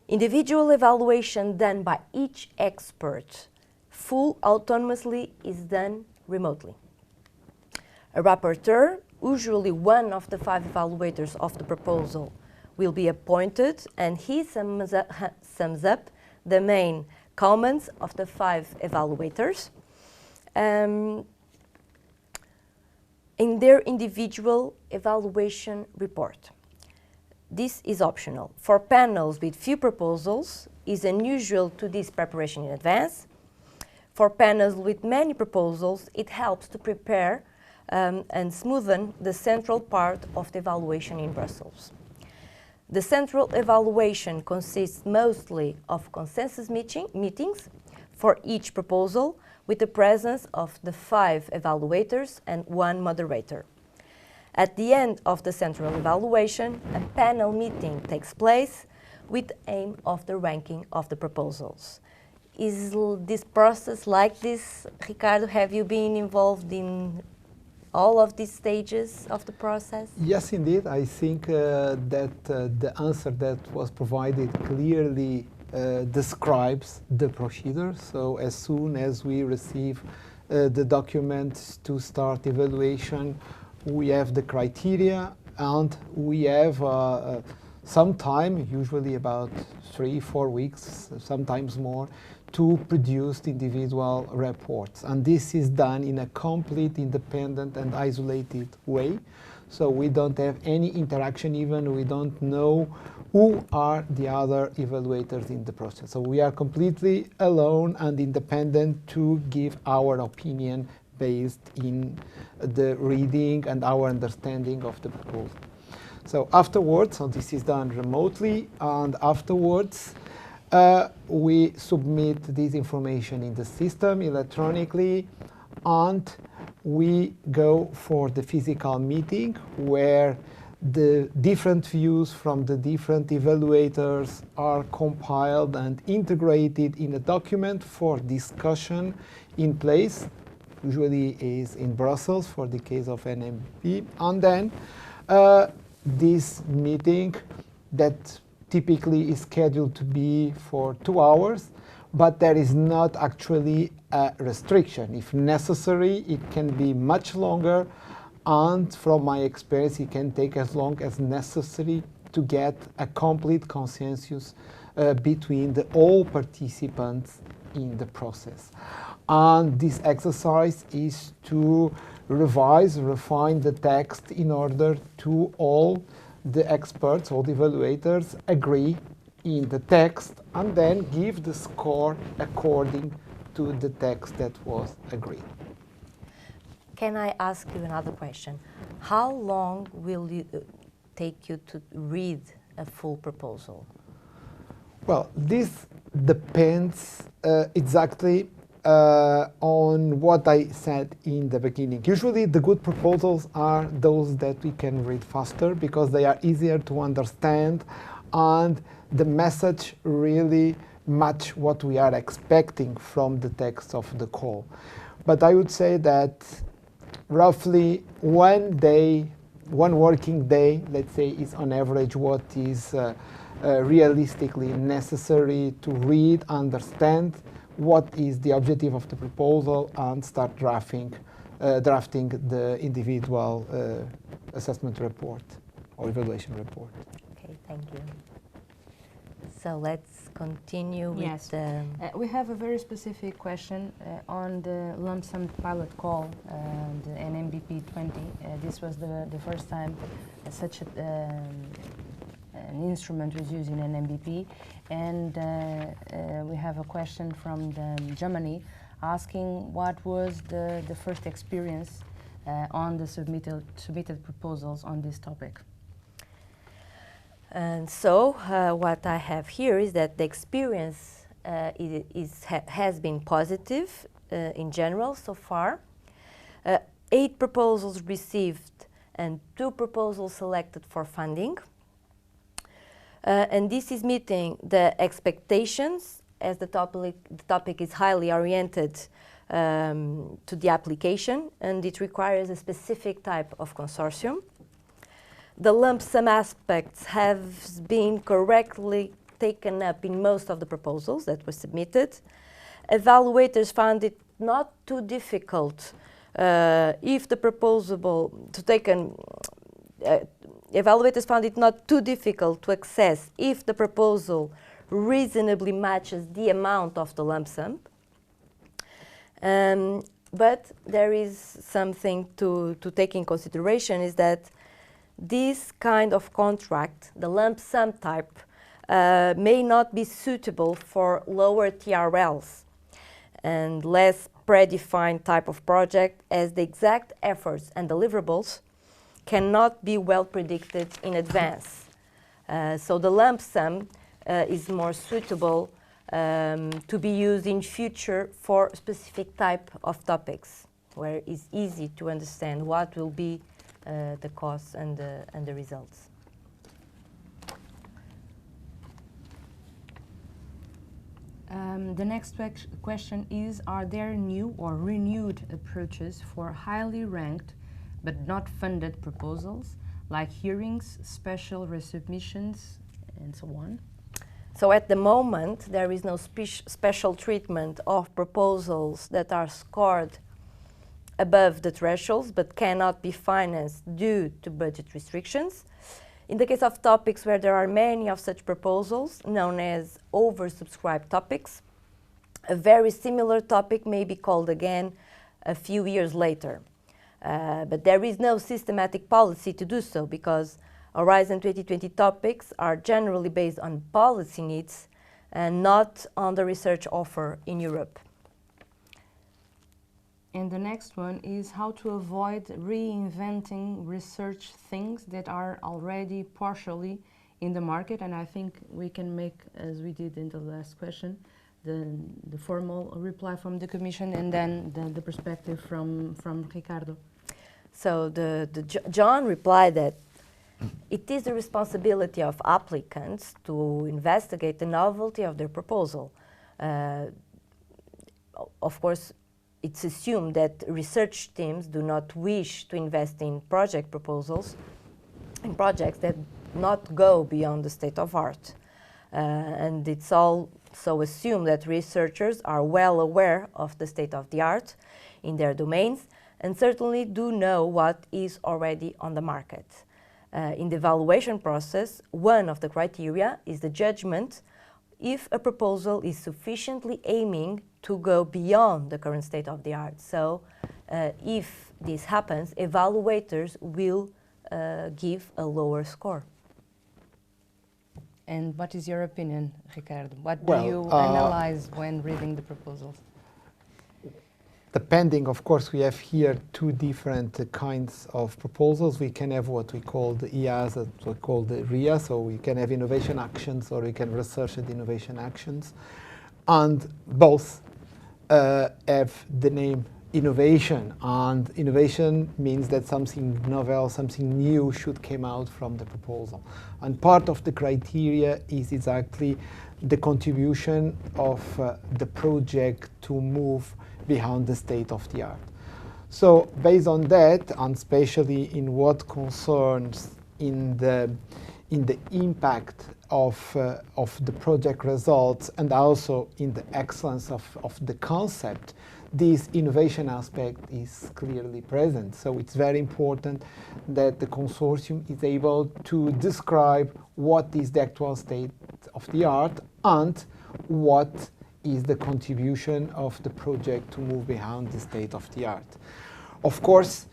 Individual evaluation done by each expert full autonomously is done remotely. A rapporteur, usually one of the 5 evaluators of the proposal, will be appointed, and he sums up the main comments of the 5 evaluators in their individual evaluation report. This is optional. For panels with few proposals, it is unusual to do this preparation in advance. For panels with many proposals, it helps to prepare and smoothen the central part of the evaluation in Brussels. The central evaluation consists mostly of consensus meetings for each proposal, with the presence of the 5 evaluators and 1 moderator. At the end of the central evaluation, a panel meeting takes place with the aim of the ranking of the proposals. Is this process like this, Ricardo? Have you been involved in all of these stages of the process? Yes, indeed. I think that the answer that was provided clearly describes the procedure. So as soon as we receive the documents to start evaluation, we have the criteria, and we have some time, usually about 3-4 weeks, sometimes more, to produce the individual reports. And this is done in a complete, independent and isolated way. So we don't have any interaction, even we don't know who are the other evaluators in the process. So we are completely alone and independent to give our opinion based in the reading and our understanding of the proposal. So afterwards, so this is done remotely, and afterwards we submit this information in the system electronically, and we go for the physical meeting where the different views from the different evaluators are compiled and integrated in a document for discussion in place. Usually is in Brussels for the case of NMP. And then this meeting that typically is scheduled to be for 2 hours, but there is not actually a restriction. If necessary, it can be much longer, and from my experience, it can take as long as necessary to get a complete consensus between all participants in the process. And this exercise is to revise, refine the text in order to all the experts, all the evaluators agree in the text, and then give the score according to the text that was agreed. Can I ask you another question? How long will it take you to read a full proposal? Well, this depends exactly on what I said in the beginning. Usually the good proposals are those that we can read faster because they are easier to understand and the message really match what we are expecting from the text of the call. But I would say that roughly 1 day, 1 working day, let's say, is on average what is realistically necessary to read, understand what is the objective of the proposal, and start drafting the individual assessment report or evaluation report. Okay, thank you. So let's continue with yes. We have a very specific question on the lump sum pilot call, the NMP 20. This was the first time such an instrument was used in NMP, and we have a question from Germany asking what was the first experience on the submitted proposals on this topic. And so what I have here is that the experience has been positive in general so far. 8 proposals received and 2 proposals selected for funding. And this is meeting the expectations, as the topic is highly oriented to the application, and it requires a specific type of consortium. The lump sum aspects have been correctly taken up in most of the proposals that were submitted. Evaluators found it not too difficult if the proposal to take an evaluators found it not too difficult to assess if the proposal reasonably matches the amount of the lump sum. But there is something to take in consideration, is that this kind of contract, the lump sum type, may not be suitable for lower TRLs and less predefined type of project, as the exact efforts and deliverables cannot be well predicted in advance. So the lump sum is more suitable to be used in future for specific type of topics, where it's easy to understand what will be the costs and the results. The next question is, are there new or renewed approaches for highly ranked but not funded proposals, like hearings, special resubmissions, and so on? So at the moment, there is no special treatment of proposals that are scored above the thresholds but cannot be financed due to budget restrictions. In the case of topics where there are many of such proposals, known as oversubscribed topics, a very similar topic may be called again a few years later. But there is no systematic policy to do so, because Horizon 2020 topics are generally based on policy needs and not on the research offer in Europe. And the next one is how to avoid reinventing research things that are already partially in the market. And I think we can make, as we did in the last question, the formal reply from the Commission, and then the perspective from Ricardo. So John replied that it is the responsibility of applicants to investigate the novelty of their proposal. Of course, it's assumed that research teams do not wish to invest in project proposals, in projects that not go beyond the state of art. And it's also assumed that researchers are well aware of the state of the art in their domains, and certainly do know what is already on the market. In the evaluation process, one of the criteria is the judgment if a proposal is sufficiently aiming to go beyond the current state of the art. So if this happens, evaluators will give a lower score. And what is your opinion, Ricardo? What do you analyze when reading the proposals? Depending, of course, we have here 2 different kinds of proposals. We can have what we call the EAs, what we call the RIA, so we can have innovation actions or we can research and innovation actions. And both have the name innovation, and innovation means that something novel, something new should come out from the proposal. And part of the criteria is exactly the contribution of the project to move beyond the state of the art. So based on that, and especially in what concerns in the in the impact of the project results and also in the excellence of the concept, this innovation aspect is clearly present. So it's very important that the consortium is able to describe what is the actual state of the art and what is the contribution of the project to move beyond the state of the art. Of course,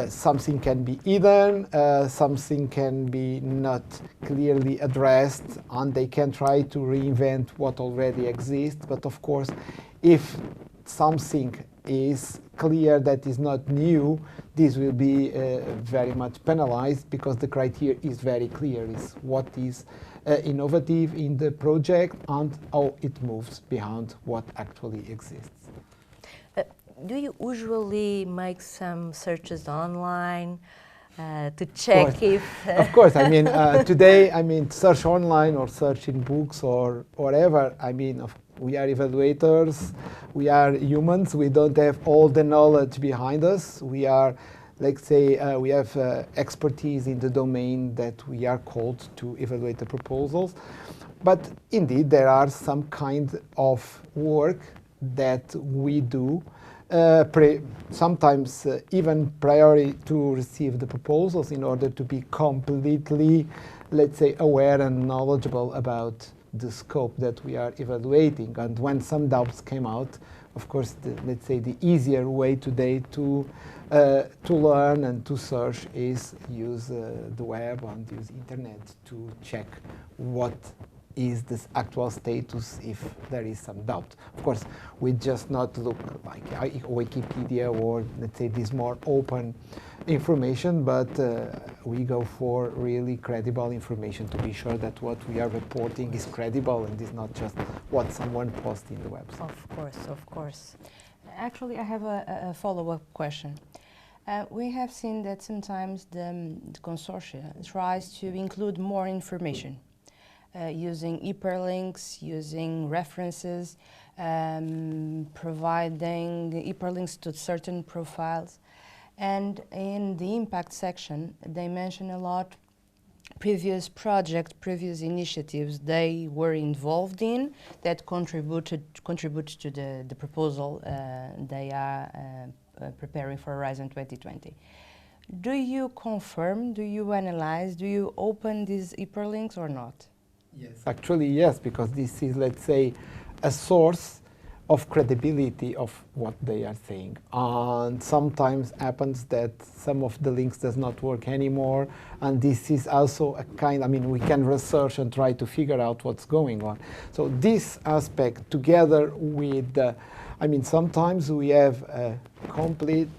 something can be hidden, something can be not clearly addressed, and they can try to reinvent what already exists. But of course, if something is clear that is not new, this will be very much penalized, because the criteria is very clear. Is what is innovative in the project and how it moves beyond what actually exists. Do you usually make some searches online to check if... Of course. I mean, today, I mean, search online or search in books or whatever. I mean, we are evaluators. We are humans. We don't have all the knowledge behind us. We are, let's say, we have expertise in the domain that we are called to evaluate the proposals. But indeed, there are some kind of work that we do sometimes even prior to receive the proposals, in order to be completely, let's say, aware and knowledgeable about the scope that we are evaluating. And when some doubts came out, of course, let's say the easier way today to learn and to search is use the web and use internet to check what is this actual status if there is some doubt. Of course, we just not look like Wikipedia or, let's say, this more open information, but we go for really credible information to be sure that what we are reporting is credible and is not just what someone posts in the website. Of course, of course. Actually, I have a follow-up question. We have seen that sometimes the consortia tries to include more information. Using hyperlinks, using references, providing hyperlinks to certain profiles. And in the impact section, they mention a lot previous projects, previous initiatives they were involved in that contribute to the proposal they are preparing for Horizon 2020. Do you confirm, do you analyze, do you open these hyperlinks or not? Yes. Actually, yes, because this is, let's say, a source of credibility of what they are saying. And sometimes happens that some of the links does not work anymore, and this is also a kind, I mean, we can research and try to figure out what's going on. So this aspect, together with, I mean, sometimes we have a complete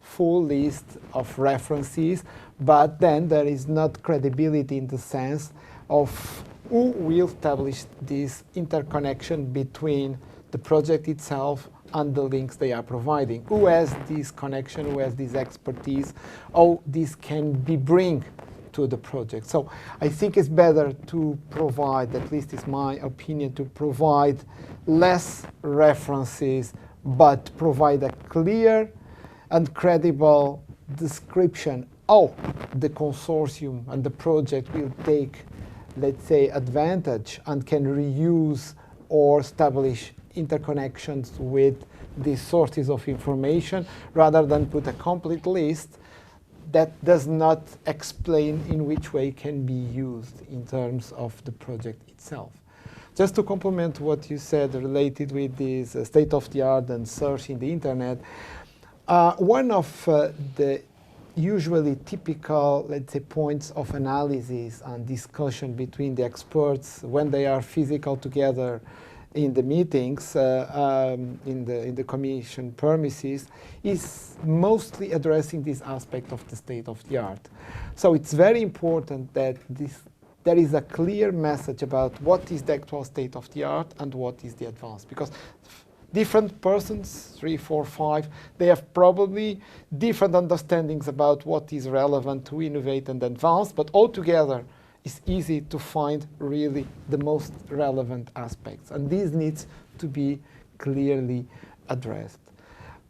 full list of references, but then there is not credibility in the sense of who will establish this interconnection between the project itself and the links they are providing. Who has this connection, who has this expertise, how this can be bring to the project. So I think it's better to provide, at least it's my opinion, to provide less references, but provide a clear and credible description how the consortium and the project will take, let's say, advantage and can reuse or establish interconnections with these sources of information, rather than put a complete list that does not explain in which way can be used in terms of the project itself. Just to complement what you said related with this state-of-the-art and search in the internet, one of the usually typical, let's say, points of analysis and discussion between the experts when they are physical together in the meetings, in the commission premises, is mostly addressing this aspect of the state of the art. So it's very important that there is a clear message about what is the actual state of the art and what is the advance, because different persons, 3, 4, 5, they have probably different understandings about what is relevant to innovate and advance, but altogether it's easy to find really the most relevant aspects. And this needs to be clearly addressed.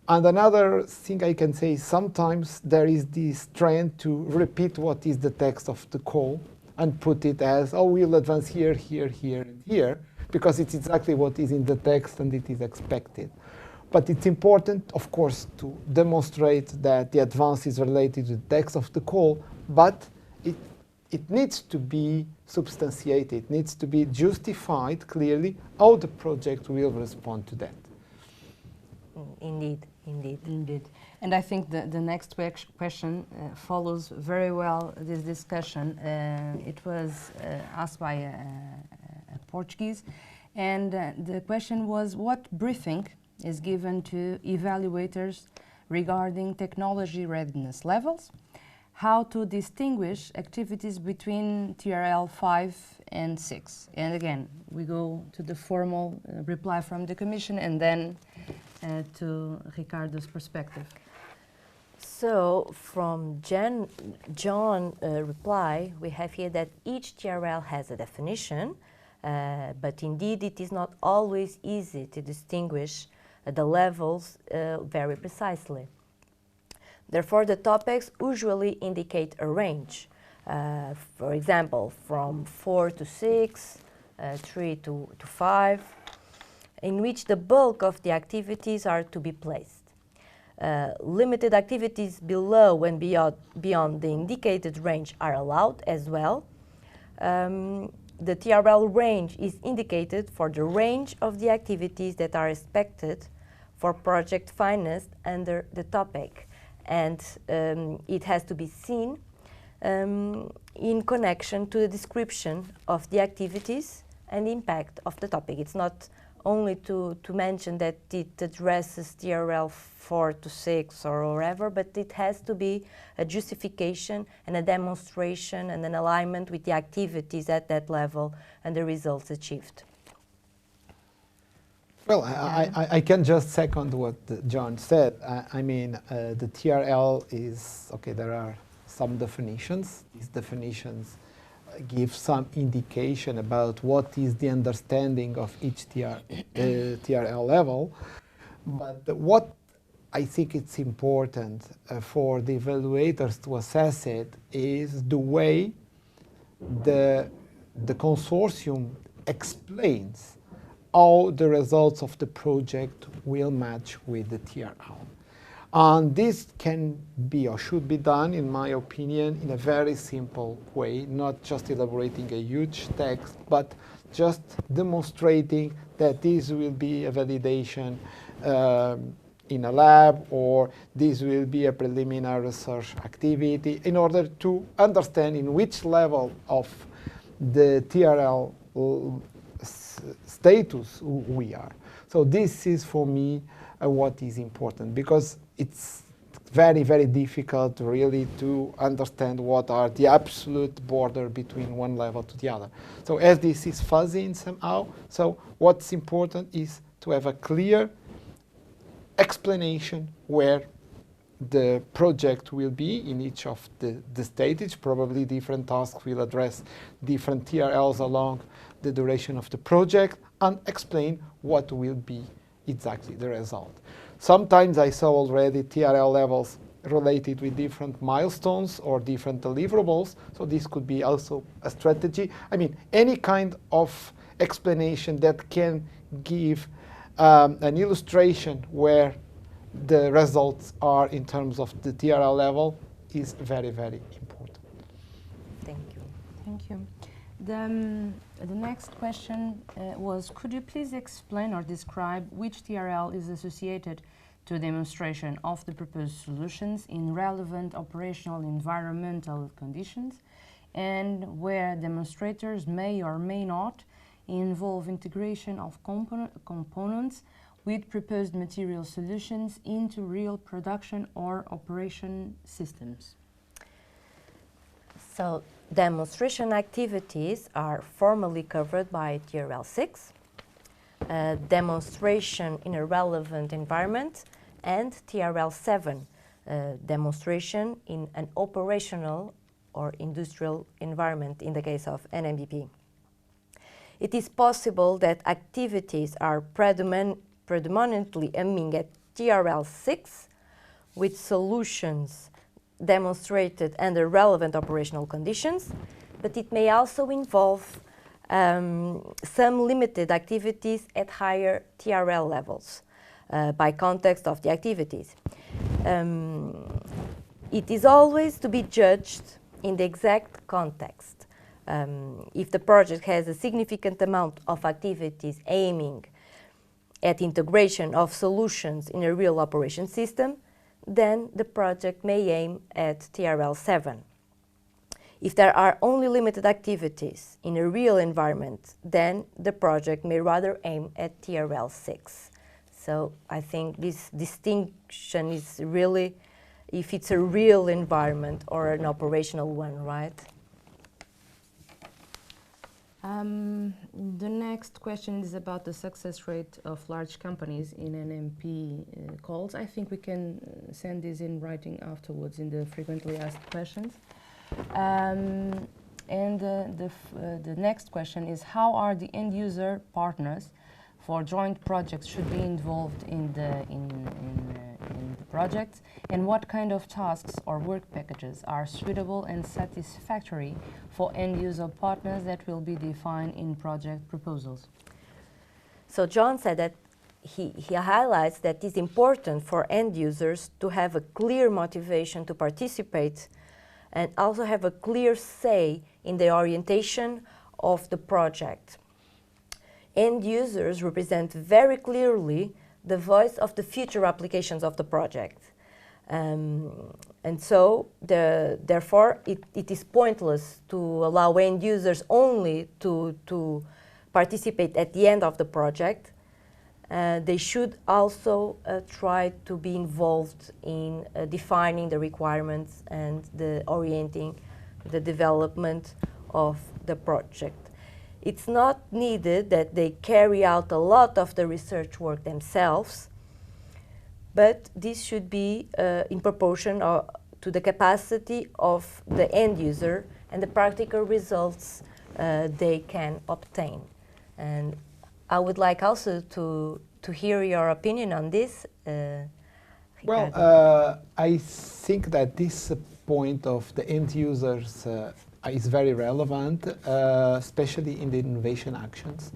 And another thing I can say, sometimes there is this trend to repeat what is the text of the call and put it as, oh, we'll advance here, here, here, and here, because it's exactly what is in the text and it is expected. But it's important, of course, to demonstrate that the advance is related to the text of the call, but it needs to be substantiated, it needs to be justified clearly how the project will respond to that. Indeed, indeed. Indeed. And I think the next question follows very well this discussion. It was asked by a Portuguese, and the question was, what briefing is given to evaluators regarding technology readiness levels, how to distinguish activities between TRL 5 and 6. And again, we go to the formal reply from the Commission and then to Ricardo's perspective. So from John's reply, we have here that each TRL has a definition, but indeed it is not always easy to distinguish the levels very precisely. Therefore, the topics usually indicate a range. For example, from 4 to 6, 3 to 5, in which the bulk of the activities are to be placed. Limited activities below and beyond the indicated range are allowed as well. The TRL range is indicated for the range of the activities that are expected for project financed under the topic. And it has to be seen in connection to the description of the activities and impact of the topic. It's not only to mention that it addresses TRL 4 to 6 or whatever, but it has to be a justification and a demonstration and an alignment with the activities at that level and the results achieved. Well, I can just second what John said. I mean, the TRL is, okay, there are some definitions. These definitions give some indication about what is the understanding of each TRL level. But what I think it's important for the evaluators to assess it is the way the consortium explains how the results of the project will match with the TRL. And this can be or should be done, in my opinion, in a very simple way, not just elaborating a huge text, but just demonstrating that this will be a validation in a lab, or this will be a preliminary research activity, in order to understand in which level of the TRL status we are. So this is, for me, what is important, because it's very, very difficult really to understand what are the absolute border between one level to the other. So as this is fuzzy in somehow, so what's important is to have a clear explanation where the project will be in each of the stages. Probably different tasks will address different TRLs along the duration of the project, and explain what will be exactly the result. Sometimes I saw already TRL levels related with different milestones or different deliverables, so this could be also a strategy. I mean, any kind of explanation that can give an illustration where the results are in terms of the TRL level is very, very important. Thank you. Thank you. The next question was, could you please explain or describe which TRL is associated to demonstration of the proposed solutions in relevant operational environmental conditions, and where demonstrators may or may not involve integration of components with proposed material solutions into real production or operation systems? So demonstration activities are formally covered by TRL 6, demonstration in a relevant environment, and TRL 7, demonstration in an operational or industrial environment in the case of NMP. It is possible that activities are predominantly aiming at TRL 6 with solutions demonstrated under relevant operational conditions, but it may also involve some limited activities at higher TRL levels by context of the activities. It is always to be judged in the exact context. If the project has a significant amount of activities aiming at integration of solutions in a real operation system, then the project may aim at TRL 7. If there are only limited activities in a real environment, then the project may rather aim at TRL 6. So I think this distinction is really if it's a real environment or an operational one, right? The next question is about the success rate of large companies in NMP calls. I think we can send this in writing afterwards in the frequently asked questions. And the next question is, how are the end user partners for joint projects should be involved in the projects, and what kind of tasks or work packages are suitable and satisfactory for end user partners that will be defined in project proposals? So John said that he highlights that it's important for end users to have a clear motivation to participate and also have a clear say in the orientation of the project. End users represent very clearly the voice of the future applications of the project. And so, therefore, it is pointless to allow end users only to participate at the end of the project. They should also try to be involved in defining the requirements and the orienting the development of the project. It's not needed that they carry out a lot of the research work themselves, but this should be in proportion to the capacity of the end user and the practical results they can obtain. And I would like also to hear your opinion on this. Well, I think that this point of the end users is very relevant, especially in the innovation actions,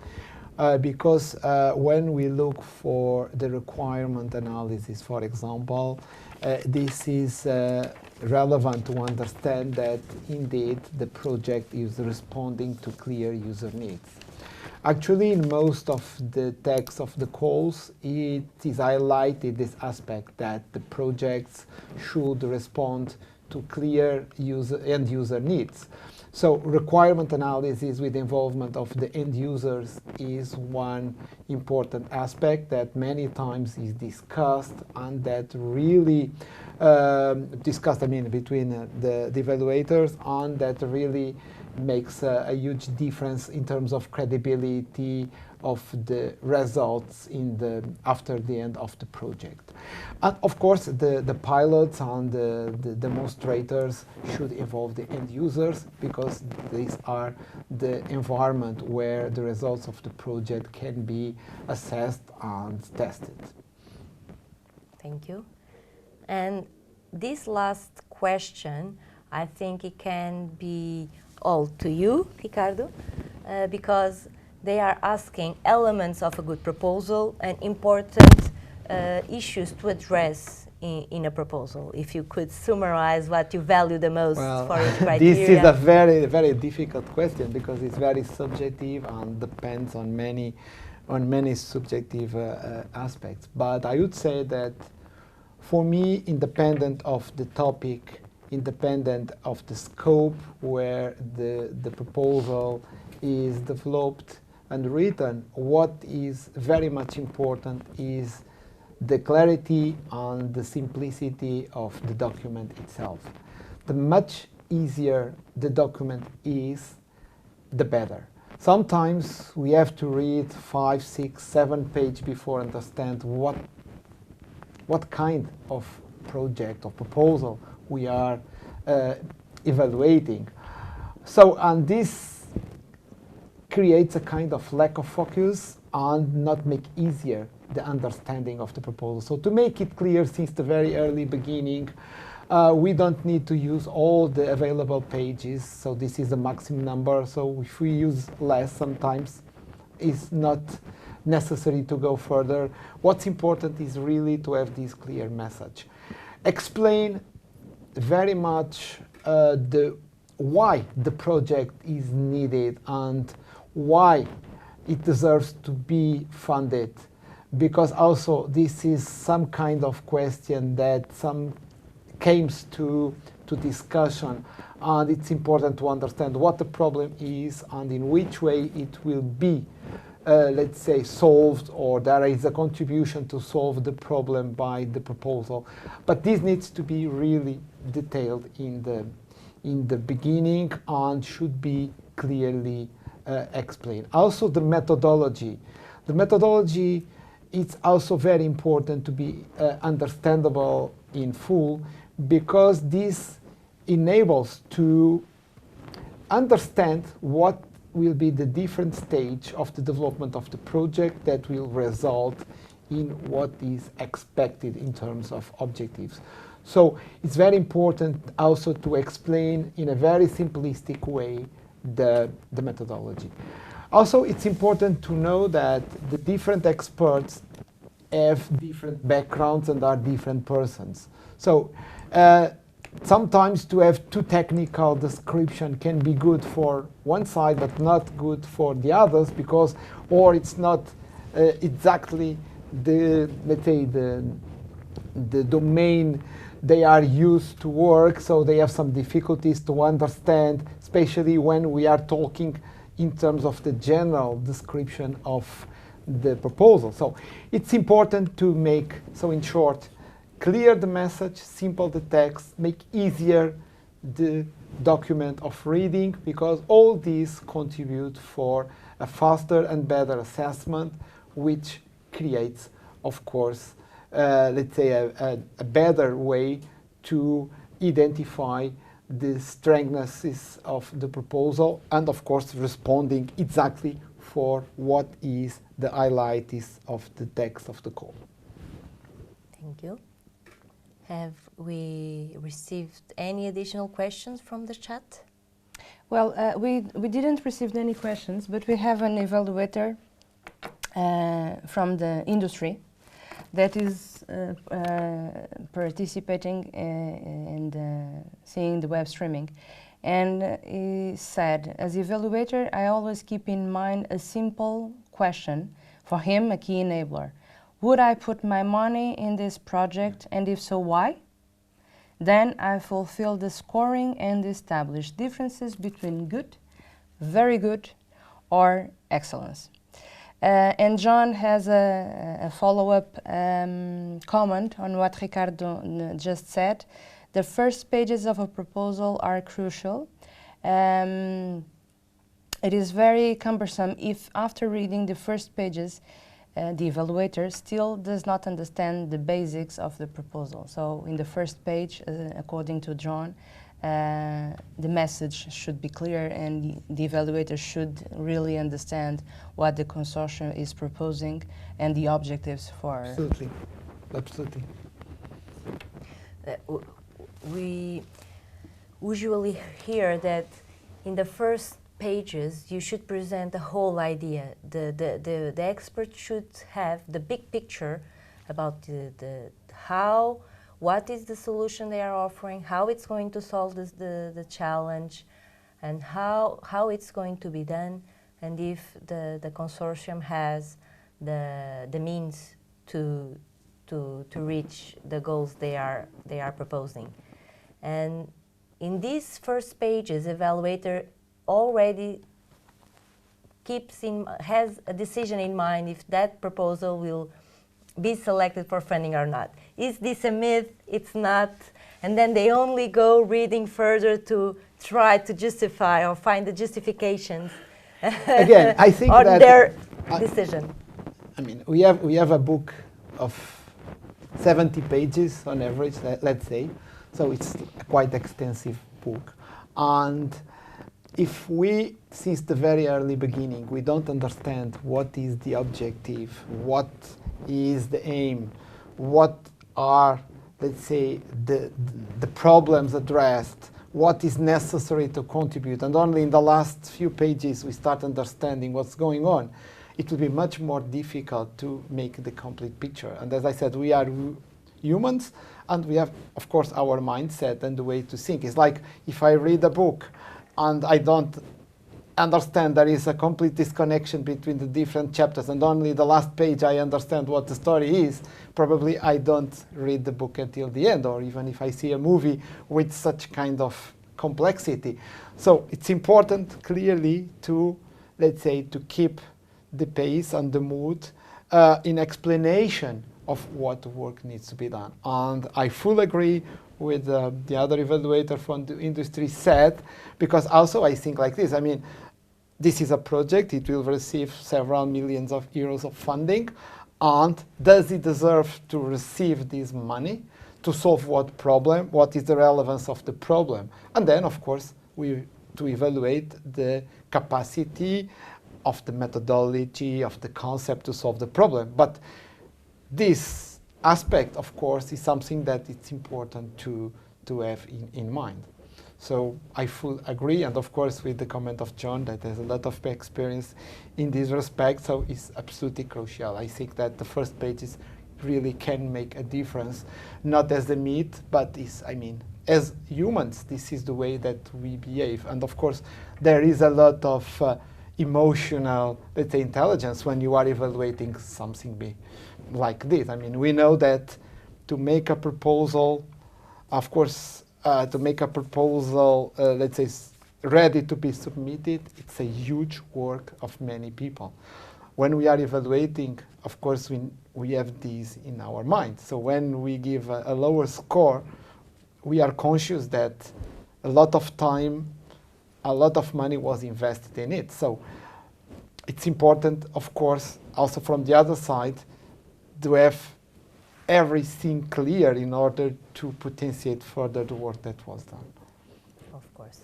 because when we look for the requirement analysis, for example, this is relevant to understand that indeed the project is responding to clear user needs. Actually, in most of the text of the calls, it is highlighted this aspect that the projects should respond to clear end user needs. So requirement analysis with the involvement of the end users is one important aspect that many times is discussed and that really discussed, between the evaluators, and that really makes a huge difference in terms of credibility of the results after the end of the project. And of course, the pilots and the demonstrators should involve the end users, because these are the environment where the results of the project can be assessed and tested. Thank you. And this last question, I think it can be all to you, Ricardo, because they are asking elements of a good proposal and important issues to address in a proposal. If you could summarize what you value the most for each criteria. This is a very, very difficult question because it's very subjective and depends on many subjective aspects. But I would say that for me, independent of the topic, independent of the scope where the proposal is developed and written, what is very much important is the clarity and the simplicity of the document itself. The much easier the document is, the better. Sometimes we have to read 5, 6, 7 pages before understand what kind of project or proposal we are evaluating. So, and this creates a kind of lack of focus and not make easier the understanding of the proposal. So to make it clear since the very early beginning, we don't need to use all the available pages. So this is the maximum number. So if we use less, sometimes it's not necessary to go further. What's important is really to have this clear message. Explain very much why the project is needed and why it deserves to be funded, because also this is some kind of question that comes to discussion, and it's important to understand what the problem is and in which way it will be, let's say, solved, or there is a contribution to solve the problem by the proposal. But this needs to be really detailed in the beginning and should be clearly explained. Also the methodology. The methodology is also very important to be understandable in full, because this enables to understand what will be the different stage of the development of the project that will result in what is expected in terms of objectives. So it's very important also to explain in a very simplistic way the methodology. Also, it's important to know that the different experts have different backgrounds and are different persons. So sometimes to have too technical description can be good for one side but not good for the others, because or it's not exactly the, let's say, the domain they are used to work, so they have some difficulties to understand, especially when we are talking in terms of the general description of the proposal. So it's important to make, so in short, clear the message, simple the text, make easier the document of reading, because all these contribute for a faster and better assessment, which creates, of course, let's say a better way to identify the strengths of the proposal, and of course responding exactly for what is the highlights of the text of the call. Thank you. Have we received any additional questions from the chat? Well, we didn't receive any questions, but we have an evaluator from the industry that is participating and seeing the web streaming. And he said, as evaluator, I always keep in mind a simple question, for him a key enabler. Would I put my money in this project, and if so, why? Then I fulfill the scoring and establish differences between good, very good, or excellence. And John has a follow-up comment on what Ricardo just said. The first pages of a proposal are crucial. It is very cumbersome if after reading the first pages, the evaluator still does not understand the basics of the proposal. So in the first page, according to John, the message should be clear, and the evaluator should really understand what the consortium is proposing and the objectives for... Absolutely. Absolutely. We usually hear that in the first pages you should present the whole idea. The expert should have the big picture about what is the solution they are offering, how it's going to solve the challenge, and how it's going to be done, and if the consortium has the means to reach the goals they are proposing. And in these first pages, evaluator already has a decision in mind if that proposal will be selected for funding or not. Is this a myth? It's not. And then they only go reading further to try to justify or find the justifications Again, I think on that their decision. I mean, we have a book of 70 pages on average, let's say. So it's a quite extensive book. And if we, since the very early beginning, we don't understand what is the objective, what is the aim, what are, let's say, the problems addressed, what is necessary to contribute, and only in the last few pages we start understanding what's going on, it will be much more difficult to make the complete picture. And as I said, we are humans, and we have, of course, our mindset and the way to think. It's like if I read a book and I don't understand there is a complete disconnection between the different chapters, and only the last page I understand what the story is, probably I don't read the book until the end, or even if I see a movie with such kind of complexity. So it's important, clearly, to, let's say, to keep the pace and the mood in explanation of what work needs to be done. And I fully agree with the other evaluator from the industry said, because also I think like this, I mean, this is a project, it will receive several millions of euros of funding, and does it deserve to receive this money to solve what problem, what is the relevance of the problem? And then, of course, to evaluate the capacity of the methodology, of the concept to solve the problem. But this aspect, of course, is something that it's important to have in mind. So I fully agree, and of course with the comment of John that has a lot of experience in this respect, so it's absolutely crucial. I think that the first pages really can make a difference, not as the meat, but is, I mean, as humans, this is the way that we behave. And of course, there is a lot of emotional, let's say, intelligence when you are evaluating something like this. I mean, we know that to make a proposal, of course, to make a proposal, let's say, ready to be submitted, it's a huge work of many people. When we are evaluating, of course, we have these in our mind. So when we give a lower score, we are conscious that a lot of time, a lot of money was invested in it. So it's important, of course, also from the other side, to have everything clear in order to potentiate further the work that was done. Of course.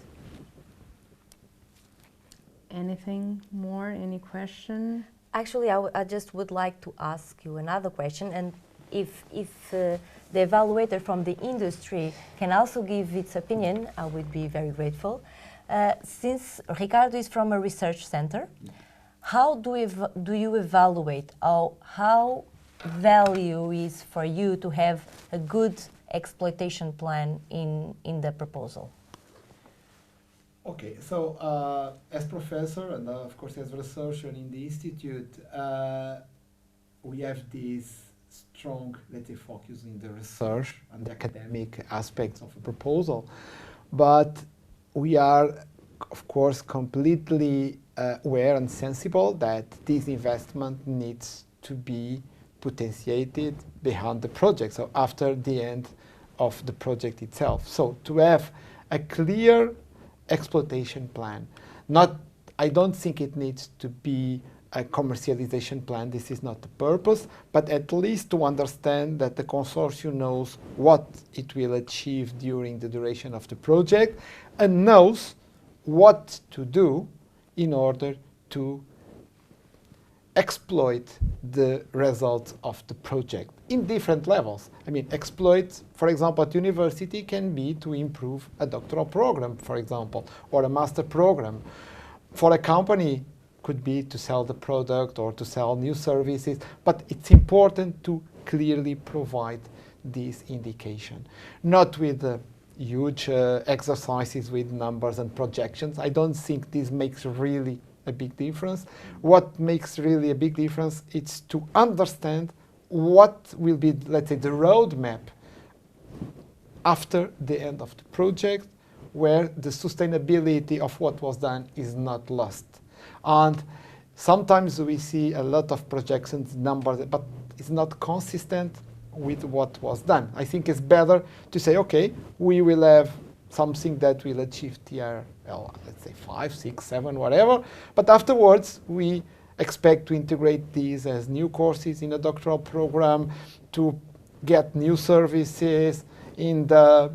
Anything more? Any question? Actually, I just would like to ask you another question, and if the evaluator from the industry can also give its opinion, I would be very grateful. Since Ricardo is from a research center, how do you evaluate how value is for you to have a good exploitation plan in the proposal? Okay, so as professor and of course as researcher in the institute, we have this strong, let's say, focus in the research and the academic aspects of a proposal, but we are, of course, completely aware and sensible that this investment needs to be potentiated behind the project, so after the end of the project itself. So to have a clear exploitation plan, I don't think it needs to be a commercialization plan, this is not the purpose, but at least to understand that the consortium knows what it will achieve during the duration of the project and knows what to do in order to exploit the results of the project in different levels. I mean, exploit, for example, at university can be to improve a doctoral program, for example, or a master program. For a company, could be to sell the product or to sell new services, but it's important to clearly provide this indication. Not with huge exercises with numbers and projections. I don't think this makes really a big difference. What makes really a big difference is to understand what will be, let's say, the roadmap after the end of the project, where the sustainability of what was done is not lost. And sometimes we see a lot of projections, numbers, but it's not consistent with what was done. I think it's better to say, okay, we will have something that will achieve TRL, let's say 5, 6, 7, whatever, but afterwards we expect to integrate these as new courses in a doctoral program, to get new services in the,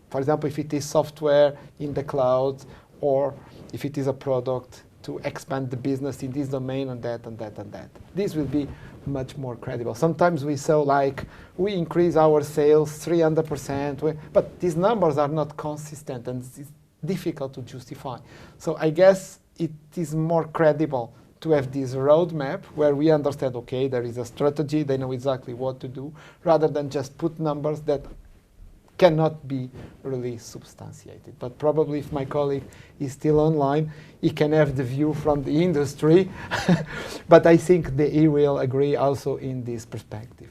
for example, if it is software, in the cloud, or if it is a product, to expand the business in this domain and that and that and that. This will be much more credible. Sometimes we say like, we increase our sales 300%, but these numbers are not consistent and it's difficult to justify. So I guess it is more credible to have this roadmap where we understand, okay, there is a strategy, they know exactly what to do, rather than just put numbers that cannot be really substantiated. But probably if my colleague is still online, he can have the view from the industry. But I think that he will agree also in this perspective.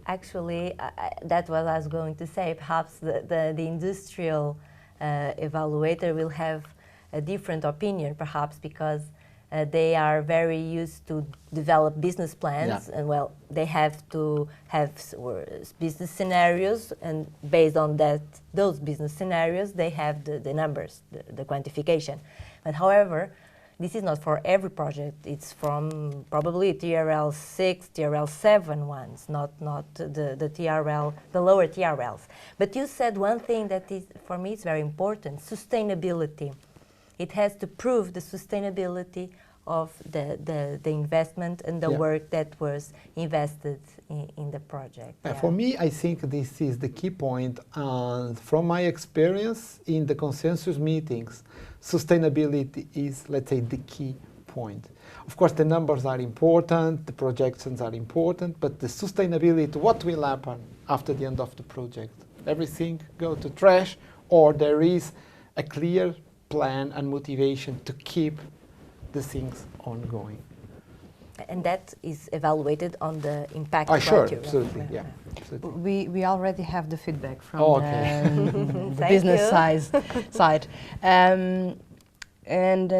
Actually, that's what I was going to say. Perhaps the industrial evaluator will have a different opinion, perhaps because they are very used to develop business plans, and well, they have to have business scenarios, and based on those business scenarios, they have the numbers, the quantification. But however, this is not for every project. It's from probably TRL 6, TRL 7 ones, not the TRL, the lower TRLs. But you said one thing that is, for me, is very important: sustainability. It has to prove the sustainability of the investment and the work that was invested in the project. For me, I think this is the key point. From my experience in the consensus meetings, sustainability is, let's say, the key point. Of course, the numbers are important, the projections are important, but the sustainability, what will happen after the end of the project? Everything go to trash, or there is a clear plan and motivation to keep the things ongoing. And that is evaluated on the impact Sure, criteria. absolutely, yeah. Absolutely. We already have the feedback from the business side. And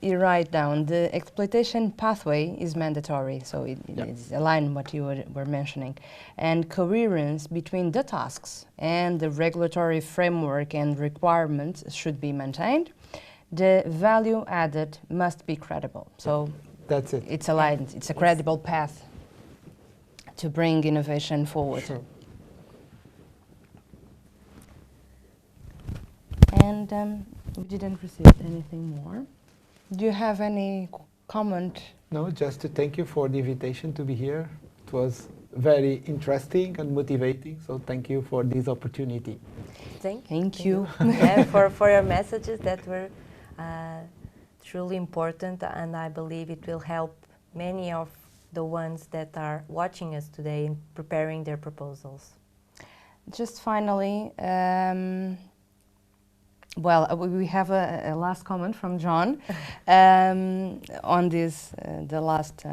you write down, the exploitation pathway is mandatory, so it is aligned what you were mentioning. And coherence between the tasks and the regulatory framework and requirements should be maintained. The value added must be credible. So that's it. It's aligned. It's a credible path to bring innovation forward. Sure. And we didn't receive anything more. Do you have any comment? No, just to thank you for the invitation to be here. It was very interesting and motivating, so thank you for this opportunity. Thank you. Yeah, for your messages that were truly important, and I believe it will help many of the ones that are watching us today in preparing their proposals. Just finally, well, we have a last comment from John on this, the last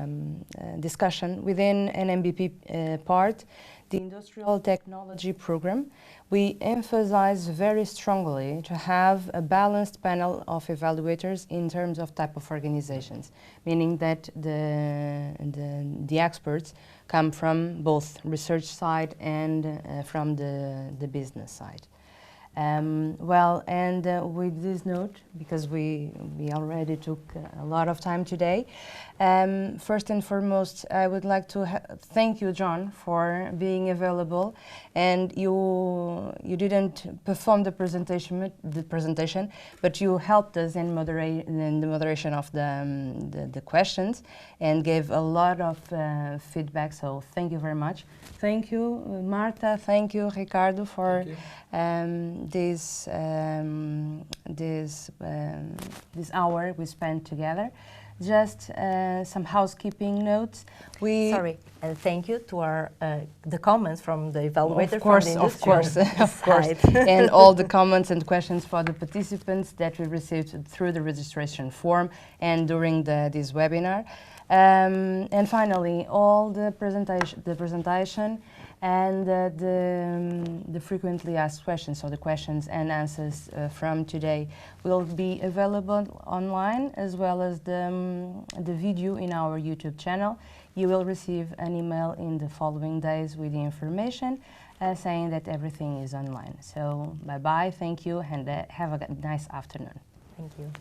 discussion. Within NMP part, the Industrial Technology Program, we emphasize very strongly to have a balanced panel of evaluators in terms of type of organizations, meaning that the experts come from both research side and from the business side. Well, and with this note, because we already took a lot of time today, first and foremost, I would like to thank you, John, for being available. And you didn't perform the presentation, but you helped us in the moderation of the questions and gave a lot of feedback. So thank you very much. Thank you, Marta. Thank you, Ricardo, for this hour we spent together. Just some housekeeping notes. Sorry, and thank you to our the comments from the evaluator. Of course, of course, and all the comments and questions for the participants that we received through the registration form and during this webinar. And finally, all the presentation and the frequently asked questions, so the questions and answers from today will be available online, as well as the video in our YouTube channel. You will receive an email in the following days with the information saying that everything is online. So bye-bye, thank you, and have a nice afternoon. Thank you.